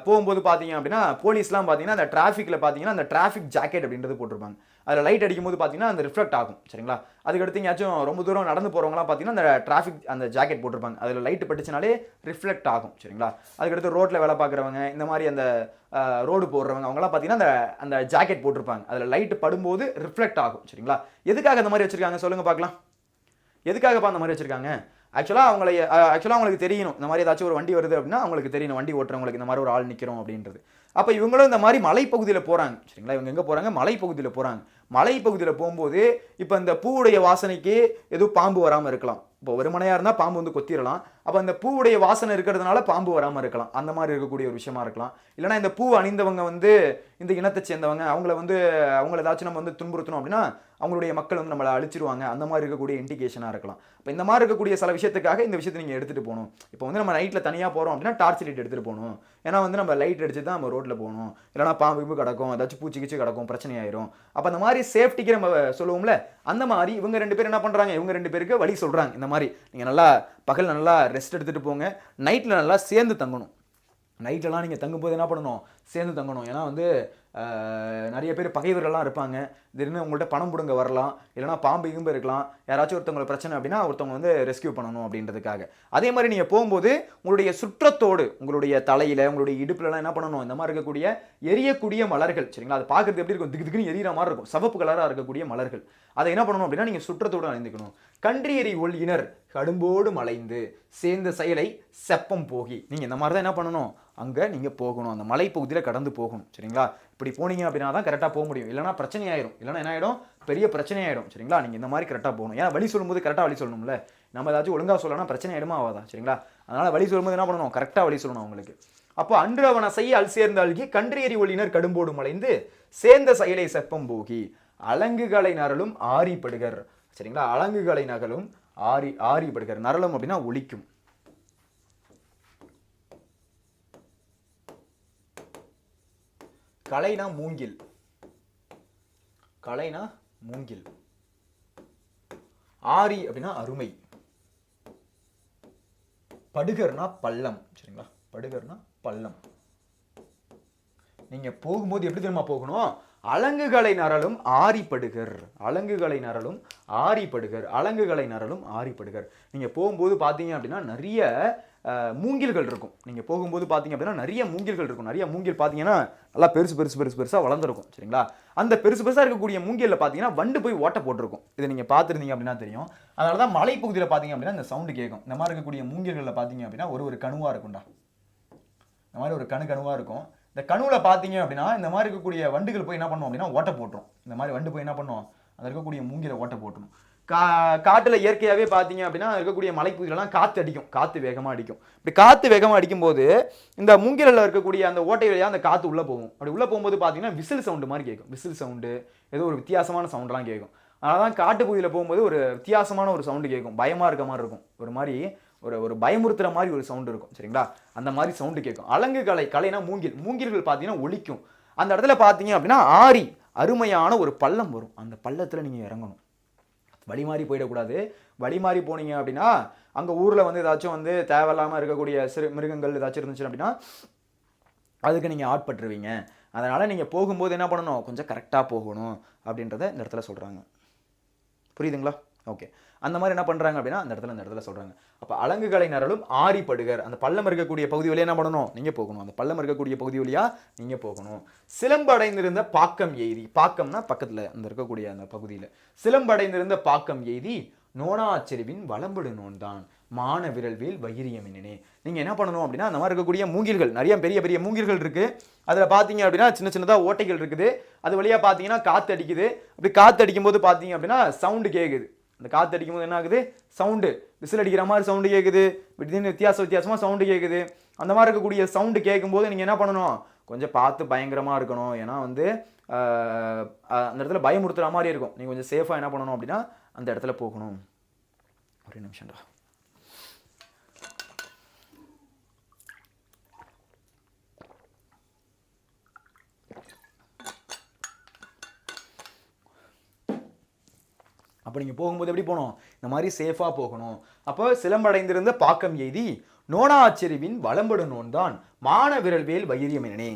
A: போகும்போது பார்த்தீங்க அப்படின்னா போலீஸ்லாம் பார்த்தீங்கன்னா அந்த டிராஃபிக்கில் பார்த்தீங்கன்னா அந்த டிராஃபிக் ஜாக்கெட் அப்படின்றது போட்டிருப்பாங்க. அதில் லைட் அடிக்கும்போது பார்த்தீங்கன்னா அந்த ரிஃப்ளெக்ட் ஆகும், சரிங்களா? அதுக்கடுத்து எங்கேயாச்சும் ரொம்ப தூரம் நடந்து போகிறவங்களாம் பார்த்தீங்கன்னா அந்த டிராஃபிக் அந்த ஜாக்கெட் போட்டிருப்பாங்க. அதில் லைட் பட்டுச்சுனாலே ரிஃப்ளெக்ட் ஆகும், சரிங்களா? அதுக்கடுத்து ரோட்டில் வேலை பார்க்குறவங்க, இந்த மாதிரி அந்த ரோடு போடுறவங்க அவங்களாம் பார்த்தீங்கன்னா அந்த அந்த ஜாக்கெட் போட்டிருப்பாங்க. அதில் லைட் படும்போது ரிஃப்ளெக்ட் ஆகும், சரிங்களா? எதுக்காக அந்த மாதிரி வச்சுருக்காங்க சொல்லுங்கள் பார்க்கலாம். எதுக்காகப்பா அந்த மாதிரி வச்சுருக்காங்க? ஆக்சுவலாக அவங்களுக்கு தெரியணும், இந்த மாதிரி ஏதாச்சும் ஒரு வண்டி வருது அப்படின்னா அவங்களுக்கு தெரியணும், வண்டி ஓட்டுறவங்களுக்கு இந்த மாதிரி ஒரு ஆள் நிற்கிறோம் அப்படின்றது. அப்போ இவங்களும் இந்த மாதிரி மலைப்பகுதியில் போகிறாங்க, சரிங்களா? இவங்க எங்கே போகிறாங்க, மலைப்பகுதியில் போகிறாங்க. மலைப்பகுதியில் போகும்போது இப்போ இந்த பூவுடைய வாசனைக்கு எதுவும் பாம்பு வராமல் இருக்கலாம். இப்போ ஒரு மனையாக இருந்தால் பாம்பு வந்து கொத்திடலாம். அப்போ அந்த பூவுடைய வாசனை இருக்கிறதுனால பாம்பு வராமல் இருக்கலாம். அந்த மாதிரி இருக்கக்கூடிய ஒரு விஷயமா இருக்கலாம். இல்லைனா இந்த பூ அணிந்தவங்க வந்து இந்த இனத்தை சேர்ந்தவங்க, அவங்கள ஏதாச்சும் நம்ம வந்து துன்புறுத்தணும் அப்படின்னா அவங்களுடைய மக்கள் வந்து நம்மளை அழிச்சிருவாங்க. அந்த மாதிரி இருக்கக்கூடிய இண்டிகேஷனாக இருக்கலாம். இப்போ இந்த மாதிரி இருக்கக்கூடிய சில விஷயத்துக்காக இந்த விஷயத்தை நீங்கள் எடுத்துகிட்டு போகணும். இப்போ வந்து நம்ம நைட்டில் தனியாக போகிறோம் அப்படின்னா டார்ச் லைட் எடுத்துகிட்டு போகணும். ஏன்னா வந்து நம்ம லைட் அடிச்சு தான் நம்ம ரோட்டில் போகணும். இல்லைனா பாம்பு கிடக்கும், ஏதாச்சும் பூச்சி கிச்சு கிடக்கும், பிரச்சனையாயிரும். அப்போ அந்த மாதிரி சேஃப்டிக்கு நம்ம சொல்லுவோம்ல, அந்த மாதிரி இவங்க 2 பேர் என்ன பண்ணுறாங்க, இவங்க 2 பேருக்கு வழி சொல்கிறாங்க. இந்த மாதிரி நீங்கள் நல்லா பகல் நல்லா ரெஸ்ட் எடுத்துகிட்டு போங்க, நைட்டில் நல்லா சேர்ந்து தங்கணும். நைட்லலாம் நீங்கள் தங்கும்போது என்ன பண்ணணும், சேர்ந்து தங்கணும். ஏன்னா வந்து நிறைய பேர் பகைவர்கள்லாம் இருப்பாங்க. திடீர்னு உங்கள்கிட்ட பணம் பிடுங்க வரலாம், இல்லைனா பாம்பு கிம்பு இருக்கலாம். யாராச்சும் ஒருத்தவங்களுக்கு பிரச்சனை அப்படின்னா ஒருத்தவங்க வந்து ரெஸ்கியூ பண்ணணும் அப்படின்றதுக்காக. அதே மாதிரி நீங்கள் போகும்போது உங்களுடைய சுற்றத்தோடு உங்களுடைய தலையில் உங்களுடைய இடுப்புலலாம் என்ன பண்ணணும், இந்த மாதிரி இருக்கக்கூடிய எரியக்கூடிய மலர்கள், சரிங்களா? அது பார்க்குறது எப்படி இருக்கும், திக்குன்னு எரியிற மாதிரி இருக்கும், சவப்பு கலராக இருக்கக்கூடிய மலர்கள். அதை என்ன பண்ணணும் அப்படின்னா நீங்கள் சுற்றத்தோடு அணிந்துக்கணும். கன்றியறி ஒள்கினர் கடும்போடு மலைந்து சேர்ந்த செயலை செப்பம் போகி. நீங்கள் இந்த மாதிரி தான் என்ன பண்ணணும், அங்கே நீங்கள் போகணும், அந்த மலைப்பகுதியில் கடந்து போகணும், சரிங்களா? இப்படி போனீங்க அப்படின்னா தான் கரெக்டாக போக முடியும். இல்லைனா பிரச்சனை ஆயிரும். இல்லைனா என்ன ஆகிடும், பெரிய பிரச்சனை ஆகிடும், சரிங்களா? நீங்கள் இந்த மாதிரி கரெக்டாக போகணும். ஏன்னா வழி சொல்லும்போது கரெக்டாக வழி சொல்லணும்ல. நம்ம ஏதாச்சும் ஒழுங்காக சொல்லலாம் பிரச்சனை ஆகிடுமா ஆகாதா, சரிங்களா? அதனால் வழி சொல்லும்போது என்ன பண்ணணும், கரெக்டாக வழி சொல்லணும் அவங்களுக்கு. அப்போ அன்று அவன் அசை அல் சேர்ந்து அல்கி கன்றியறி ஒள்கினர் கடும்போடு மலைந்து சேர்ந்த செயலை செப்பம் போகி அலங்குகளை நரலும் ஆரிப்படுகர், சரிங்களா? அலங்குகளை நகலும் ஆரிப்படுகர். நரலும் அப்படின்னா ஒலிக்கும். கலைனா மூங்கில், கலைனா மூங்கில். ஆரி அப்படின்னா அருமை. படுகர்னா பள்ளம், சரிங்களா? படுகர்னா பள்ளம். நீங்க போகும்போது எப்படி தெரியுமா போகணும், அலங்குகளை நரலும் ஆரிப்படுகர். அலங்குகளை நரலும் ஆரிப்படுகர். அலங்குகளை நரலும் ஆரிப்படுகர். நீங்க போகும்போது பார்த்தீங்க அப்படின்னா நிறைய மூங்கில்கள் இருக்கும். நீங்கள் போகும்போது பார்த்தீங்க அப்படின்னா நிறைய மூங்கில்கள் இருக்கும். நிறைய மூங்கில் பார்த்தீங்கன்னா நல்லா பெருசாக வளர்ந்துருக்கும், சரிங்களா? அந்த பெருசாக இருக்கக்கூடிய மூங்கிலில் பார்த்தீங்கன்னா வண்டு போய் ஓட்ட போட்டிருக்கும். இதை நீங்கள் பார்த்துருந்தீங்க அப்படின்னா தெரியும். அதனால தான் மலைப்பகுதியில் பார்த்தீங்க அப்படின்னா இந்த சவுண்டு கேட்கும். இந்த மாதிரி இருக்கக்கூடிய மூங்கில்களில் பார்த்தீங்க அப்படின்னா ஒரு கணுவாக இருக்கும்டா. இந்த மாதிரி ஒரு கணுவாக இருக்கும். இந்த கணுவில் பார்த்தீங்க அப்படின்னா இந்த மாதிரி இருக்கக்கூடிய வண்டுகள் போய் என்ன பண்ணும் அப்படின்னா ஓட்ட போட்டுரும். இந்த மாதிரி வண்டு போய் என்ன பண்ணும், அதில் இருக்கக்கூடிய மூங்கிலை ஓட்ட போட்டுரும். காட்டில் இயற்கையாகவே பார்த்தீங்க அப்படின்னா இருக்கக்கூடிய மலைப்பகுதியிலலாம் காற்று அடிக்கும், காற்று வேகமாக அடிக்கும். இப்படி காற்று வேகமாக அடிக்கும்போது இந்த மூங்கிலில் இருக்கக்கூடிய அந்த ஓட்டை வழியாக அந்த காற்று உள்ளே போகும். அப்படி உள்ளே போகும்போது பார்த்தீங்கன்னா விசில் சவுண்டு மாதிரி கேட்கும். விசில் சவுண்டு, ஏதோ ஒரு வித்தியாசமான சவுண்டெலாம் கேட்கும். அதனால தான் காட்டுப்பகுதியில் போகும்போது ஒரு வித்தியாசமான ஒரு சவுண்டு கேட்கும். பயமாக இருக்க மாதிரி இருக்கும். ஒரு மாதிரி ஒரு பயமுறுத்துற மாதிரி ஒரு சவுண்டு இருக்கும், சரிங்களா? அந்த மாதிரி சவுண்டு கேட்கும். அலங்கு கலைனா மூங்கில்கள் பார்த்தீங்கன்னா ஒலிக்கும். அந்த இடத்துல பார்த்தீங்க அப்படின்னா ஆரி அருமையான ஒரு பள்ளம் வரும். அந்த பள்ளத்தில் நீங்கள் இறங்கணும். வழி மாறி போயிடக்கூடாது. வழி மாறி போனீங்க அப்படின்னா அங்கே ஊரில் வந்து ஏதாச்சும் வந்து தேவையில்லாமல் இருக்கக்கூடிய மிருகங்கள் ஏதாச்சும் இருந்துச்சு அப்படின்னா அதுக்கு நீங்கள் ஆட்பட்டுருவீங்க. அதனால் நீங்கள் போகும்போது என்ன பண்ணணும், கொஞ்சம் கரெக்டாக போகணும் அப்படின்றத இந்த இடத்துல சொல்கிறாங்க. புரியுதுங்களா? ஓகே. அந்த மாதிரி என்ன பண்ணுறாங்க அப்படின்னா இந்த இடத்துல சொல்கிறாங்க. அப்போ அலங்குகளை நரலும் ஆரிப்படுகர். அந்த பள்ளம் இருக்கக்கூடிய பகுதி வழியாக என்ன பண்ணணும், நீங்கள் போகணும். அந்த பள்ளம் இருக்கக்கூடிய பகுதி வழியாக நீங்கள் போகணும். சிலம்படைந்திருந்த பாக்கம் எய்தி, பாக்கம்னா பக்கத்தில் அந்த இருக்கக்கூடிய அந்த பகுதியில், சிலம்படைந்திருந்த பாக்கம் எய்தி நோனாச்செருவின் வளம்படு நோன்தான் மான விரல்வேல் வைரியமினே. நீங்கள் என்ன பண்ணணும் அப்படின்னா அந்த மாதிரி இருக்கக்கூடிய மூங்கில்கள், நிறைய பெரிய பெரிய மூங்கில்கள் இருக்குது. அதில் பார்த்தீங்க அப்படின்னா சின்ன சின்னதாக ஓட்டைகள் இருக்குது. அது வழியாக பார்த்தீங்கன்னா காற்று அடிக்குது. அப்படி காற்று அடிக்கும்போது பார்த்தீங்க அப்படின்னா சவுண்டு கேட்குது. அந்த காற்று அடிக்கும்போது என்ன ஆகுது? சவுண்டு, விசில் அடிக்கிற மாதிரி சவுண்டு கேட்குது. திடீர்னு வித்தியாசமாக சவுண்டு கேட்குது. அந்த மாதிரி இருக்கக்கூடிய சவுண்டு கேட்கும்போது நீங்கள் என்ன பண்ணணும்? கொஞ்சம் பார்த்து பயங்கரமாக இருக்கணும். ஏன்னா வந்து அந்த இடத்துல பயமுறுத்துற மாதிரி இருக்கும். நீங்கள் கொஞ்சம் சேஃபாக என்ன பண்ணணும் அப்படின்னா அந்த இடத்துல போகணும். ஒரே நிமிஷம்டா. அப்போ நீங்கள் போகும்போது எப்படி போகணும்? இந்த மாதிரி சேஃபாக போகணும். அப்போ சிலம்படைந்திருந்த பாக்கம் எய்தி நோனாச்செருவின் வளம்படு நோன்தான் மான விரல் வேல் வைரியமெனே.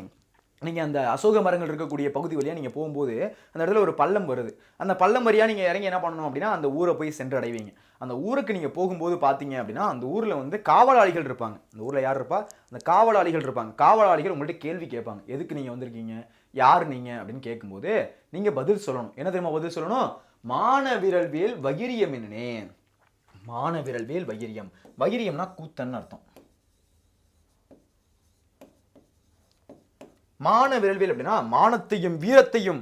A: நீங்கள் அந்த அசோக மரங்கள் இருக்கக்கூடிய பகுதி வழியாக நீங்கள் போகும்போது அந்த இடத்துல ஒரு பள்ளம் வருது. அந்த பள்ளம் வழியாக நீங்கள் இறங்கி என்ன பண்ணணும் அப்படின்னா அந்த ஊரை போய் சென்றடைவீங்க. அந்த ஊருக்கு நீங்கள் போகும்போது பார்த்தீங்க அப்படின்னா அந்த ஊரில் வந்து காவலாளிகள் இருப்பாங்க. அந்த ஊரில் யார் இருப்பா? அந்த காவலாளிகள் இருப்பாங்க. காவலாளிகள் உங்கள்கிட்ட கேள்வி கேட்பாங்க. எதுக்கு நீங்கள் வந்திருக்கீங்க, யார் நீங்கள் அப்படின்னு கேட்கும்போது நீங்கள் பதில் சொல்லணும். என்ன தெரியுமா பதில் சொல்லணும்? மான விரல் வேல் வகிரியம் என்னே. மான விரல் வேல் வகிரியம். வகிரியம்னா கூத்தன் அர்த்தம். மான விரல்வேல் அப்படின்னா மானத்தையும் வீரத்தையும்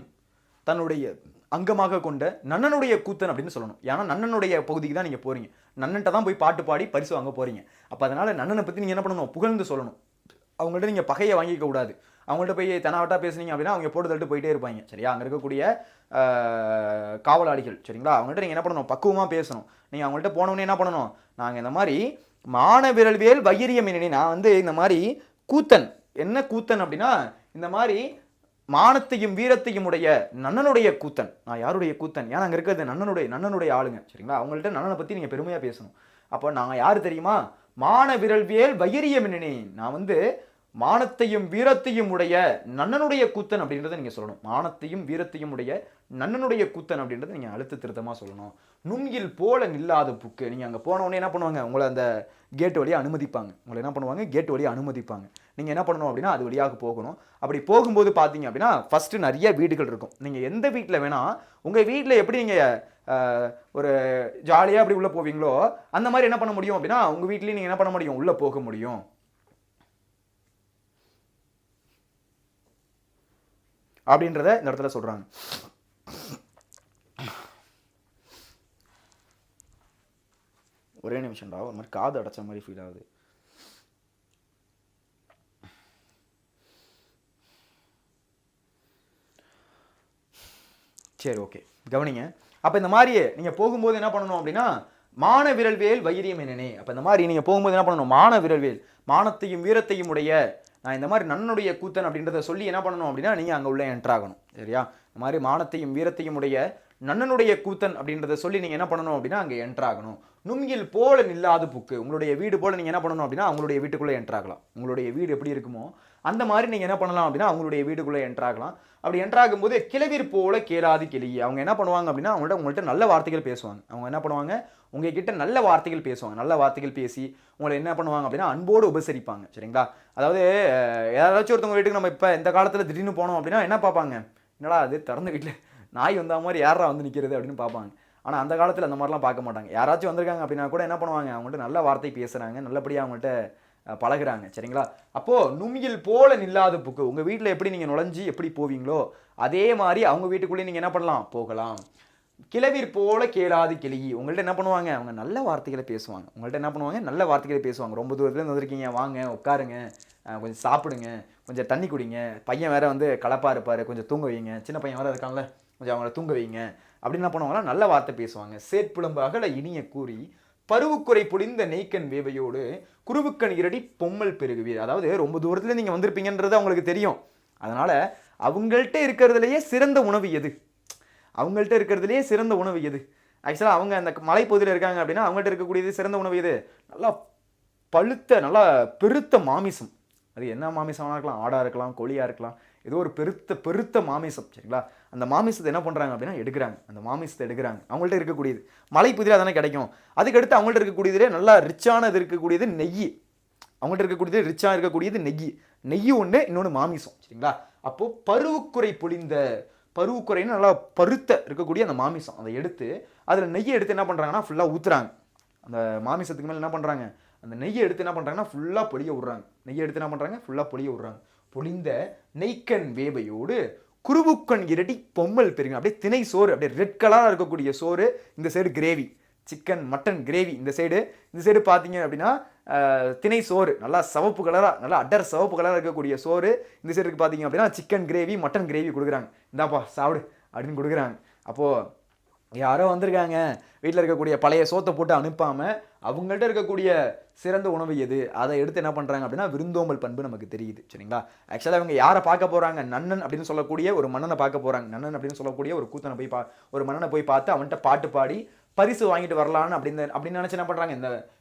A: தன்னுடைய அங்கமாக கொண்ட நன்னனுடைய கூத்தன் அப்படின்னு சொல்லணும். ஏன்னா நன்னனுடைய பகுதிக்கு தான் நீங்க போறீங்க. நன்னன்ட்ட தான் போய் பாட்டு பாடி பரிசு வாங்க போறீங்க. அப்ப அதனால நன்னனை பத்தி நீங்க என்ன பண்ணணும்? புகழ்ந்து சொல்லணும். அவங்கள்ட்ட நீங்க பகையை வாங்கிக்க கூடாது. அவங்கள்ட்ட போய் தெனாவட்டா பேசுனீங்க அப்படின்னா அவங்க போட்டு தள்ளிட்டு போயிட்டே இருப்பாங்க. சரியா? அங்கே இருக்கக்கூடிய காவலாளிகள், சரிங்களா, அவங்கள்ட்ட நீங்கள் என்ன பண்ணணும்? பக்குவமாக பேசணும். நீங்கள் அவங்கள்ட்ட போனோன்னே என்ன பண்ணணும்? நாங்கள் இந்த மாதிரி மான விரல்வேல் வைரியம் என்னே, நான் வந்து இந்த மாதிரி கூத்தன். என்ன கூத்தன் அப்படின்னா இந்த மாதிரி மானத்தையும் வீரத்தையும் உடைய நன்னனுடைய கூத்தன். நான் யாருடைய கூத்தன்? ஏன்னா அங்கே இருக்கிறது நன்னனுடைய ஆளுங்க. சரிங்களா? அவங்கள்ட்ட நன்னனை பற்றி நீங்கள் பெருமையாக பேசணும். அப்போ நாங்கள் யார் தெரியுமா? மான விரல்வேல் வைரியம் என்னே, நான் வந்து மானத்தையும் வீரத்தையும் உடைய நன்னனுடைய கூத்தன் அப்படின்றத நீங்க சொல்லணும். மானத்தையும் வீரத்தையும் உடைய நன்னனுடைய கூத்தன் அப்படின்றத நீங்க அழுத்த திருத்தமா சொல்லணும். நுங்கில் போல நில்லாத புக்கு. நீங்க அங்க போன உடனே என்ன பண்ணுவாங்க? உங்களை அந்த கேட் வழியா அனுமதிப்பாங்க. உங்களை என்ன பண்ணுவாங்க? கேட் வழியா அனுமதிப்பாங்க. நீங்க என்ன பண்ணணும் அப்படின்னா அது வழியாக போகணும். அப்படி போகும்போது பாத்தீங்க அப்படின்னா ஃபர்ஸ்ட் நிறைய வீடுகள் இருக்கும். நீங்க எந்த வீட்டுல வேணா, உங்க வீட்டுல எப்படி நீங்க ஒரு ஜாலியா அப்படி உள்ள போவீங்களோ அந்த மாதிரி என்ன பண்ண முடியும் அப்படின்னா உங்க வீட்லயும் நீங்க என்ன பண்ண முடியும்? உள்ள போக முடியும். அப்படின்றத இந்த இடத்துல சொல்றாங்க. ஒரே நிமிஷம்டா, ஒரு மாதிரி காது அடைச்ச மாதிரி ஃபீல் ஆகுது. சரி, ஓகே, கவனிங்க. அப்ப இந்த மாதிரி நீங்க போகும்போது என்ன பண்ணணும் அப்படின்னா மான விரல்வேல் வைரியம் என்னே. அப்ப இந்த மாதிரி நீங்க போகும்போது என்ன பண்ணணும்? மான விரல்வேல், மானத்தையும் வீரத்தையும் உடைய நான் இந்த மாதிரி நன்னனுடைய கூத்தன் அப்படின்றத சொல்லி என்ன பண்ணணும் அப்படின்னா நீங்கள் அங்கே உள்ள என்ட்ராகணும். சரியா? இந்த மாதிரி மானத்தையும் வீரத்தையும் உடைய நன்னனுடைய கூத்தன் அப்படின்றத சொல்லி நீங்கள் என்ன பண்ணணும் அப்படின்னா அங்கே என்ட்ராகணும். நுங்கில் போல நில்லாது புக்கு. உங்களுடைய வீடு போல நீங்கள் என்ன பண்ணணும் அப்படின்னா அவங்களுடைய வீட்டுக்குள்ளே என்ட்ராகலாம். உங்களுடைய வீடு எப்படி இருக்குமோ அந்த மாதிரி நீங்கள் என்ன பண்ணலாம் அப்படின்னா அவங்களுடைய வீட்டுக்குள்ளே என்ட்ராகலாம். அப்படி என்ட்ராகும் போது கிளவிர் போல கேளாது கிளி. அவங்க என்ன பண்ணுவாங்க அப்படின்னா உங்கள்கிட்ட நல்ல வார்த்தைகள் பேசுவாங்க. அவங்க என்ன பண்ணுவாங்க? உங்ககிட்ட நல்ல வார்த்தைகள் பேசுவாங்க. நல்ல வார்த்தைகள் பேசி உங்களை என்ன பண்ணுவாங்க அப்படின்னா அன்போடு உபசரிப்பாங்க. சரிங்களா? அதாவது யாராச்சும் ஒருத்தவங்க வீட்டுக்கு நம்ம இப்போ இந்த காலத்தில் திடீர்னு போனோம் அப்படின்னா என்ன பார்ப்பாங்க? என்னடா அது திறந்த வீட்டில் நாய் வந்த மாதிரி யாரா வந்து நிற்கிறது அப்படின்னு பார்ப்பாங்க. ஆனால் அந்த காலத்தில் அந்த மாதிரிலாம் பார்க்க மாட்டாங்க. யாராச்சும் வந்திருக்காங்க அப்படின்னா கூட என்ன பண்ணுவாங்க? அவங்கள்ட்ட நல்ல வார்த்தை பேசுகிறாங்க, நல்லபடியாக அவங்கள்ட்ட பழகுறாங்க. சரிங்களா? அப்போது நுங்கில் போல நில்லாத புக்கு. உங்கள் வீட்டில் எப்படி நீங்கள் நுழைஞ்சி எப்படி போவீங்களோ அதே மாதிரி அவங்க வீட்டுக்குள்ளேயே நீங்கள் என்ன பண்ணலாம்? போகலாம். கிளவிர் போல கேளாது கிளி. உங்கள்ட்ட என்ன பண்ணுவாங்க? அவங்க நல்ல வார்த்தைகளை பேசுவாங்க. உங்கள்ட்ட என்ன பண்ணுவாங்க? நல்ல வார்த்தைகளை பேசுவாங்க. ரொம்ப தூரத்துலேருந்து வந்திருக்கீங்க, வாங்க உட்காருங்க, கொஞ்சம் சாப்பிடுங்க, கொஞ்சம் தண்ணி குடிங்க, பையன் வேற வந்து கலப்பாக இருப்பார், கொஞ்சம் தூங்க வைங்க, சின்ன பையன் வேற இருக்கான்ல, கொஞ்சம் அவங்கள தூங்க வைங்க அப்படின்னு என்ன பண்ணுவாங்கன்னா நல்ல வார்த்தை பேசுவாங்க. சேட்புலம்பு அகல இனிய கூறி பருவுக்குறை புளிந்த நெய்க்கன் வேவையோடு குருவுக்கன் இரடி பொம்மல் பெருகுவீர். அதாவது ரொம்ப தூரத்துல நீங்கள் வந்திருப்பீங்கன்றது அவங்களுக்கு தெரியும். அதனால அவங்கள்ட்ட இருக்கிறதுலையே சிறந்த உணவு எது? அவங்கள்ட்ட இருக்கிறதுலே சிறந்த உணவு எது? ஆக்சுவலாக அவங்க அந்த மலைப்பகுதியில் இருக்காங்க அப்படின்னா அவங்கள்ட்ட இருக்கக்கூடியது சிறந்த உணவு எது? நல்லா பழுத்த நல்லா பெருத்த மாமிசம். அது என்ன மாமிசமாக இருக்கலாம்? ஆடாக இருக்கலாம், கோழியாக இருக்கலாம், ஏதோ ஒரு பெருத்த மாமிசம். சரிங்களா? அந்த மாமிசத்தை என்ன பண்ணுறாங்க அப்படின்னா எடுக்கிறாங்க. அந்த மாமிசத்தை எடுக்கிறாங்க. அவங்கள்ட்ட இருக்கக்கூடியது மலைப்பகுதியில் அதானே கிடைக்கும். அதுக்கடுத்து அவங்கள்ட்ட இருக்கக்கூடியதுலே நல்லா ரிச்சானது இருக்கக்கூடியது நெய். அவங்கள்ட்ட இருக்கக்கூடியது ரிச்சாக இருக்கக்கூடியது நெய் ஒன்று, இன்னொன்று மாமிசம். சரிங்களா? அப்போது பருவுக்குறை பொழிந்த, பருவுக்குறைன்னு நல்லா பருத்த இருக்கக்கூடிய அந்த மாமிசம் அதை எடுத்து அதில் நெய்யை எடுத்து என்ன பண்ணுறாங்கன்னா ஃபுல்லாக ஊற்றுறாங்க. அந்த மாமிசத்துக்கு மேலே என்ன பண்ணுறாங்க? அந்த நெய்யை எடுத்து என்ன பண்ணுறாங்கன்னா ஃபுல்லாக பொழிய விட்றாங்க. நெய்யை எடுத்து என்ன பண்ணுறாங்க? ஃபுல்லாக பொழிய விட்றாங்க. பொழிந்த நெய்க்கன் வேவையோடு குருவுக்கண் இரடி பொம்மல் பெருங்க. அப்படியே திணை சோறு, அப்படியே ரெட் கலராக இருக்கக்கூடிய சோறு. இந்த side gravy, chicken mutton gravy. இந்த சைடு பார்த்தீங்க அப்படின்னா திணை சோறு, நல்லா சிவப்பு கலராக, நல்லா அடர் சிவப்பு கலராக இருக்கக்கூடிய சோறு. இந்த சைடுக்கு பார்த்தீங்க அப்படின்னா சிக்கன் கிரேவி, மட்டன் கிரேவி கொடுக்குறாங்க. இந்தாப்பா சாப்பிடு அப்படின்னு கொடுக்குறாங்க. அப்போது யாரோ வந்திருக்காங்க, வீட்டில் இருக்கக்கூடிய பழைய சோத்தை போட்டு அனுப்பாமல் அவங்கள்ட்ட இருக்கக்கூடிய சிறந்த உணவு எது அதை எடுத்து என்ன பண்ணுறாங்க அப்படின்னா விருந்தோம்பல் பண்பு நமக்கு தெரியுது. சரிங்களா? ஆக்சுவலாக அவங்க யாரை பார்க்க போகிறாங்க? நன்னன் அப்படின்னு சொல்லக்கூடிய ஒரு மன்னனை பார்க்க போகிறாங்க. நன்னன் அப்படின்னு சொல்லக்கூடிய ஒரு கூத்தனை போய் ஒரு மன்னனை போய் பார்த்து அவன்கிட்ட பாட்டு பாடி பரிசு வாங்கிட்டு வரலான்னு அப்படின்னு நினச்சி என்ன பண்ணுறாங்க,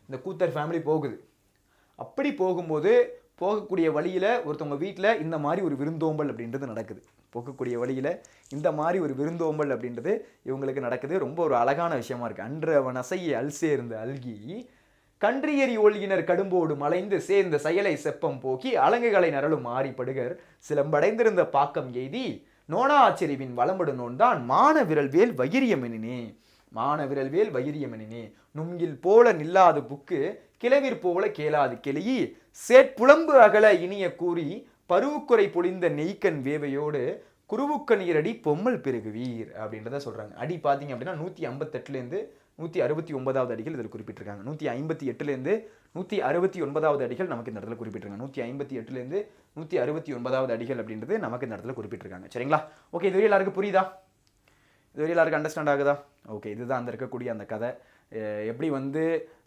A: இந்த கூத்தர் ஃபேமிலி போகுது. அப்படி போகும்போது போகக்கூடிய வழியில் ஒருத்தவங்க வீட்டில் இந்த மாதிரி ஒரு விருந்தோம்பல் அப்படின்றது நடக்குது. போகக்கூடிய வழியில் இந்த மாதிரி ஒரு விருந்தோம்பல் அப்படின்றது இவங்களுக்கு நடக்குது. ரொம்ப ஒரு அழகான விஷயமா இருக்குது. அன்றவன் அசைய அல்சேர்ந்த அல்கி கன்றியறி ஒல்கினர் கடும்போடு மலைந்து சேர்ந்த செயலை செப்பம் போக்கி அலங்குகளை நரலும் மாறிப்படுகர் சிலம்படைந்திருந்த பாக்கம் எய்தி நோனாச்செறிவின் வளம்படு நோன்தான் மான விரல் வேல் வகிரியமெனினே. மான விரல் வேல் வகிரியமெனினே நுங்கில் போல நில்லாது புக்கு கிளவிற் போல கேளாது கெளியி சேட்புலம்பு அகல இனிய கூறி பருவுக்குறை பொழிந்த நெய்க்கன் வேவையோடு குருவுக்கண் இரடி பொம்மல் பெருகுவீர் அப்படின்றத சொல்றாங்க. அடி பார்த்தீங்க அப்படின்னா 158லேருந்து 169வது அடிகள் இதில் குறிப்பிட்டிருக்காங்க. 158லேருந்து 169வது அடிகள் நமக்கு இந்த இடத்துல குறிப்பிட்டிருக்காங்க. 158லேருந்து 169வது அடிகள் அப்படின்றது நமக்கு இந்த இடத்துல குறிப்பிட்டிருக்காங்க. சரிங்களா? ஓகே, இதுவரை எல்லாருக்கும் புரியுதா? இதுவரை எல்லாருக்கும் அண்டர்ஸ்டாண்ட் ஆகுதா? ஓகே, இதுதான் அந்த இருக்கக்கூடிய அந்த கதை. எப்படி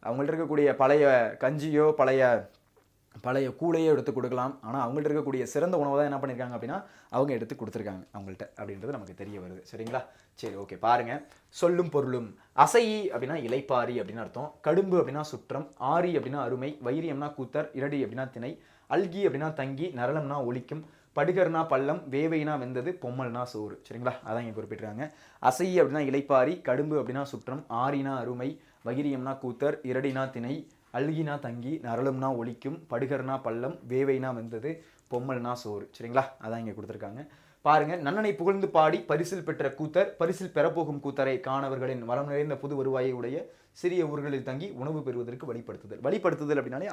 A: அவங்கள்ட்ட இருக்கக்கூடிய பழைய கஞ்சியோ பழைய கூழையோ எடுத்து கொடுக்கலாம். ஆனால் அவங்கள்ட்ட இருக்கக்கூடிய சிறந்த உணவை தான் என்ன பண்ணியிருக்காங்க அப்படின்னா அவங்க எடுத்து கொடுத்துருக்காங்க அவங்கள்ட்ட அப்படின்றது நமக்கு தெரிய வருது. சரிங்களா? சரி, ஓகே, பாருங்கள். சொல்லும் பொருளும். அசையி அப்படின்னா இலைப்பாரி அப்படின்னு அர்த்தம். கடும்பு அப்படின்னா சுற்றம். ஆரி அப்படின்னா அருமை. வைரியம்னா கூத்தர். இரடி அப்படின்னா திணை. அல்கி அப்படின்னா தங்கி. நரளம்னா ஒலிக்கும். படுகர்னா பள்ளம். வேவைனா வெந்தது. பொம்மல்னா சோறு. சரிங்களா? அதான் இங்கே குறிப்பிட்டிருக்காங்க. அசையி அப்படின்னா இலைப்பாரி. கடும்பு அப்படின்னா சுற்றம். ஆரினா அருமை. வைரியம்னா கூத்தர். இரடினா திணை. அல்கினா தங்கி. நரளும்னா ஒலிக்கும். படுகர்னா பள்ளம். வேவைனா வெந்தது. பொம்மல்னா சோறு. சரிங்களா? அதான் இங்கே கொடுத்துருக்காங்க. பாருங்க. நன்னனை புகழ்ந்து பாடி பரிசில் பெற்ற கூத்தர் பரிசில் பெறப்போகும் கூத்தரை காணவர்களின் வளம் நிறைந்த புது வருவாயை உடைய சிறிய ஊர்களில் தங்கி உணவு பெறுவதற்கு வழிப்படுத்துதல் அப்படின்னாலே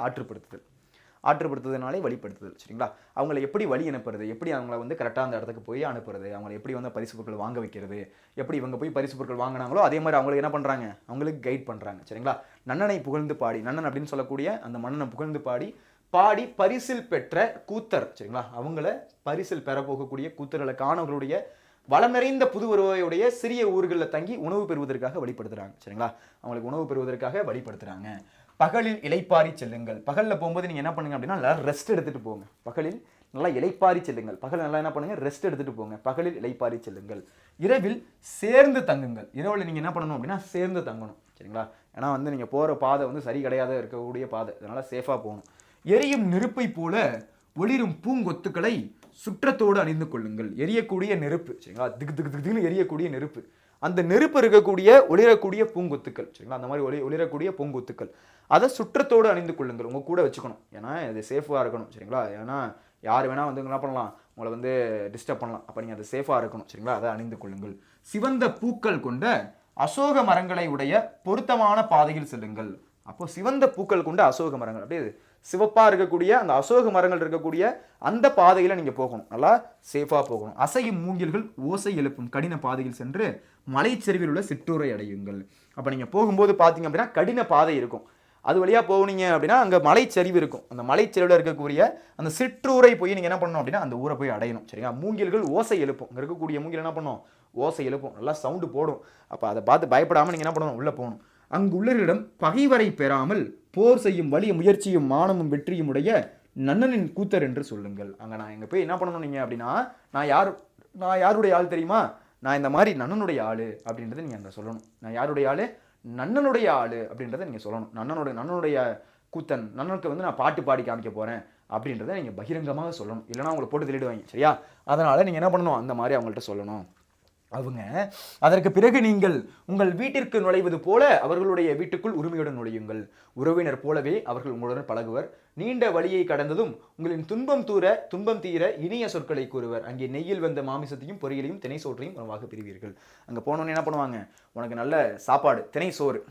A: ஆற்றுப்படுத்துதல்னாலே வழிப்படுத்துதல். சரிங்களா? அவங்களை எப்படி வழி அனுப்புறது, எப்படி அவங்கள கரெக்டாக அந்த இடத்துக்கு போய் அனுப்புறது, அவங்களை எப்படி பரிசு பொருட்கள் வாங்க வைக்கிறது, எப்படி இவங்க போய் பரிசு பொருட்கள் வாங்கினாங்களோ அதே மாதிரி அவங்களுக்கு என்ன பண்ணுறாங்க, அவங்களுக்கு கைட் பண்ணுறாங்க. சரிங்களா? நன்னனை புகழ்ந்து பாடி, நன்னன் அப்படின்னு சொல்லக்கூடிய அந்த மன்னனை புகழ்ந்து பாடி பரிசில் பெற்ற கூத்தர். சரிங்களா? அவங்கள பரிசில் பெற போகக்கூடிய கூத்தர்களை காணவர்களுடைய வளம் நிறைந்த புது வருவாயுடைய சிறிய ஊர்களில் தங்கி உணவு பெறுவதற்காக வழிபடுத்துறாங்க. சரிங்களா? அவங்களுக்கு உணவு பெறுவதற்காக வழிபடுத்துறாங்க. பகலில் இலைப்பாரி செல்லுங்கள். பகலில் போகும்போது நீங்கள் என்ன பண்ணுங்க அப்படின்னா நல்லா ரெஸ்ட் எடுத்துகிட்டு போங்க. பகலில் நல்லா இலைப்பாரி செல்லுங்கள். பகல் நல்லா என்ன பண்ணுங்க, ரெஸ்ட் எடுத்துகிட்டு போங்க. பகலில் இலைப்பாரி செல்லுங்கள். இரவில் சேர்ந்து தங்குங்கள். இரவில் நீங்கள் என்ன பண்ணணும் அப்படின்னா சேர்ந்து தங்கணும். சரிங்களா? ஏன்னா நீங்கள் போகிற பாதை சரி கிடையாது இருக்கக்கூடிய பாதை, அதனால் சேஃபாக போகணும். எரியும் நெருப்பை போல ஒளிரும் பூங்கொத்துக்களை சுற்றத்தோடு அணிந்து கொள்ளுங்கள். எரியக்கூடிய நெருப்பு. சரிங்களா? திக்கு எரியக்கூடிய நெருப்பு. அந்த நெருப்பு இருக்கக்கூடிய ஒளிரக்கூடிய பூங்கொத்துக்கள். சரிங்களா? அந்த மாதிரி ஒளிரக்கூடிய பூங்கொத்துக்கள் அதை சுற்றத்தோடு அணிந்து கொள்ளுங்கள். உங்கள் கூட வச்சுக்கணும். ஏன்னா இது சேஃபாக இருக்கணும். சரிங்களா? ஏன்னா யார் வேணால் என்ன பண்ணலாம், உங்களை டிஸ்டர்ப் பண்ணலாம். அப்போ நீங்கள் அது சேஃபாக இருக்கணும். சரிங்களா? அதை அணிந்து கொள்ளுங்கள். சிவந்த பூக்கள் கொண்ட அசோக மரங்களை உடைய பொருத்தமான பாதையில் செல்லுங்கள். அப்போ சிவந்த பூக்கள் கொண்ட அசோக மரங்கள், அப்படியே சிவப்பாக இருக்கக்கூடிய அந்த அசோக மரங்கள் இருக்கக்கூடிய அந்த பாதையில் நீங்கள் போகணும். நல்லா சேஃபாக போகணும். அசையும் மூங்கில்கள் ஓசை எழுப்பும் கடின பாதையில் சென்று மலைச்சரிவில் உள்ள சிற்றூரை அடையுங்கள். அப்போ நீங்கள் போகும்போது பார்த்தீங்க அப்படின்னா கடின பாதை இருக்கும். அது வழியாக போனீங்க அப்படின்னா அங்கே மலைச்சரிவு இருக்கும். அந்த மலைச்சரிவில் இருக்கக்கூடிய அந்த சிற்றூரை போய் நீங்கள் என்ன பண்ணணும் அப்படின்னா அந்த ஊரை போய் அடையணும். சரிங்களா? மூங்கில்கள் ஓசை எழுப்பும். இங்கே இருக்கக்கூடிய மூங்கில் என்ன பண்ணும், ஓசை எழுப்பும், நல்லா சவுண்டு போடும். அப்போ அதை பார்த்து பயப்படாமல் நீங்கள் என்ன பண்ணணும், உள்ளே போகணும். அங்கு உள்ளவர்களிடம் பகைவரை பெறாமல் போர் செய்யும் வலிய முயற்சியும் மானமும் வெற்றியும் உடைய நன்னனின் கூத்தர் என்று சொல்லுங்கள். அங்கே நான் எங்கே போய் என்ன பண்ணணும் நீங்கள் அப்படின்னா, நான் யாருடைய ஆள் தெரியுமா, நான் இந்த மாதிரி நன்னனுடைய ஆள் அப்படின்றத நீங்கள் அங்கே சொல்லணும். நான் யாருடைய ஆள், நன்னனுடைய ஆள் அப்படின்றத நீங்கள் சொல்லணும். நன்னனுடைய கூத்தன், நன்னனுக்கு நான் பாட்டு பாடி காமிக்க போகிறேன் அப்படின்றத நீங்கள் பகிரங்கமாக சொல்லணும். இல்லைனா அவங்களை போட்டு திருடுவாங்க. சரியா? அதனால் நீங்கள் என்ன பண்ணணும், அந்த மாதிரி அவங்கள்ட்ட சொல்லணும். அவங்க அதற்கு பிறகு நீங்கள் உங்கள் வீட்டிற்கு நுழைவது போல அவர்களுடைய வீட்டுக்குள் உரிமையுடன் நுழையுங்கள். உறவினர் போலவே அவர்கள் உங்களுடன் பழகுவர். நீண்ட வழியை கடந்ததும் உங்களின் துன்பம் தீர இனிய சொற்களை கூறுவர். அங்கே நெய்யில் வந்த மாமிசத்தையும் பொரியலையும் திணை சோற்றையும் உணவாக பிரிவீர்கள். அங்கே போனோன்னு என்ன பண்ணுவாங்க, உனக்கு நல்ல சாப்பாடு, திணை சோறு.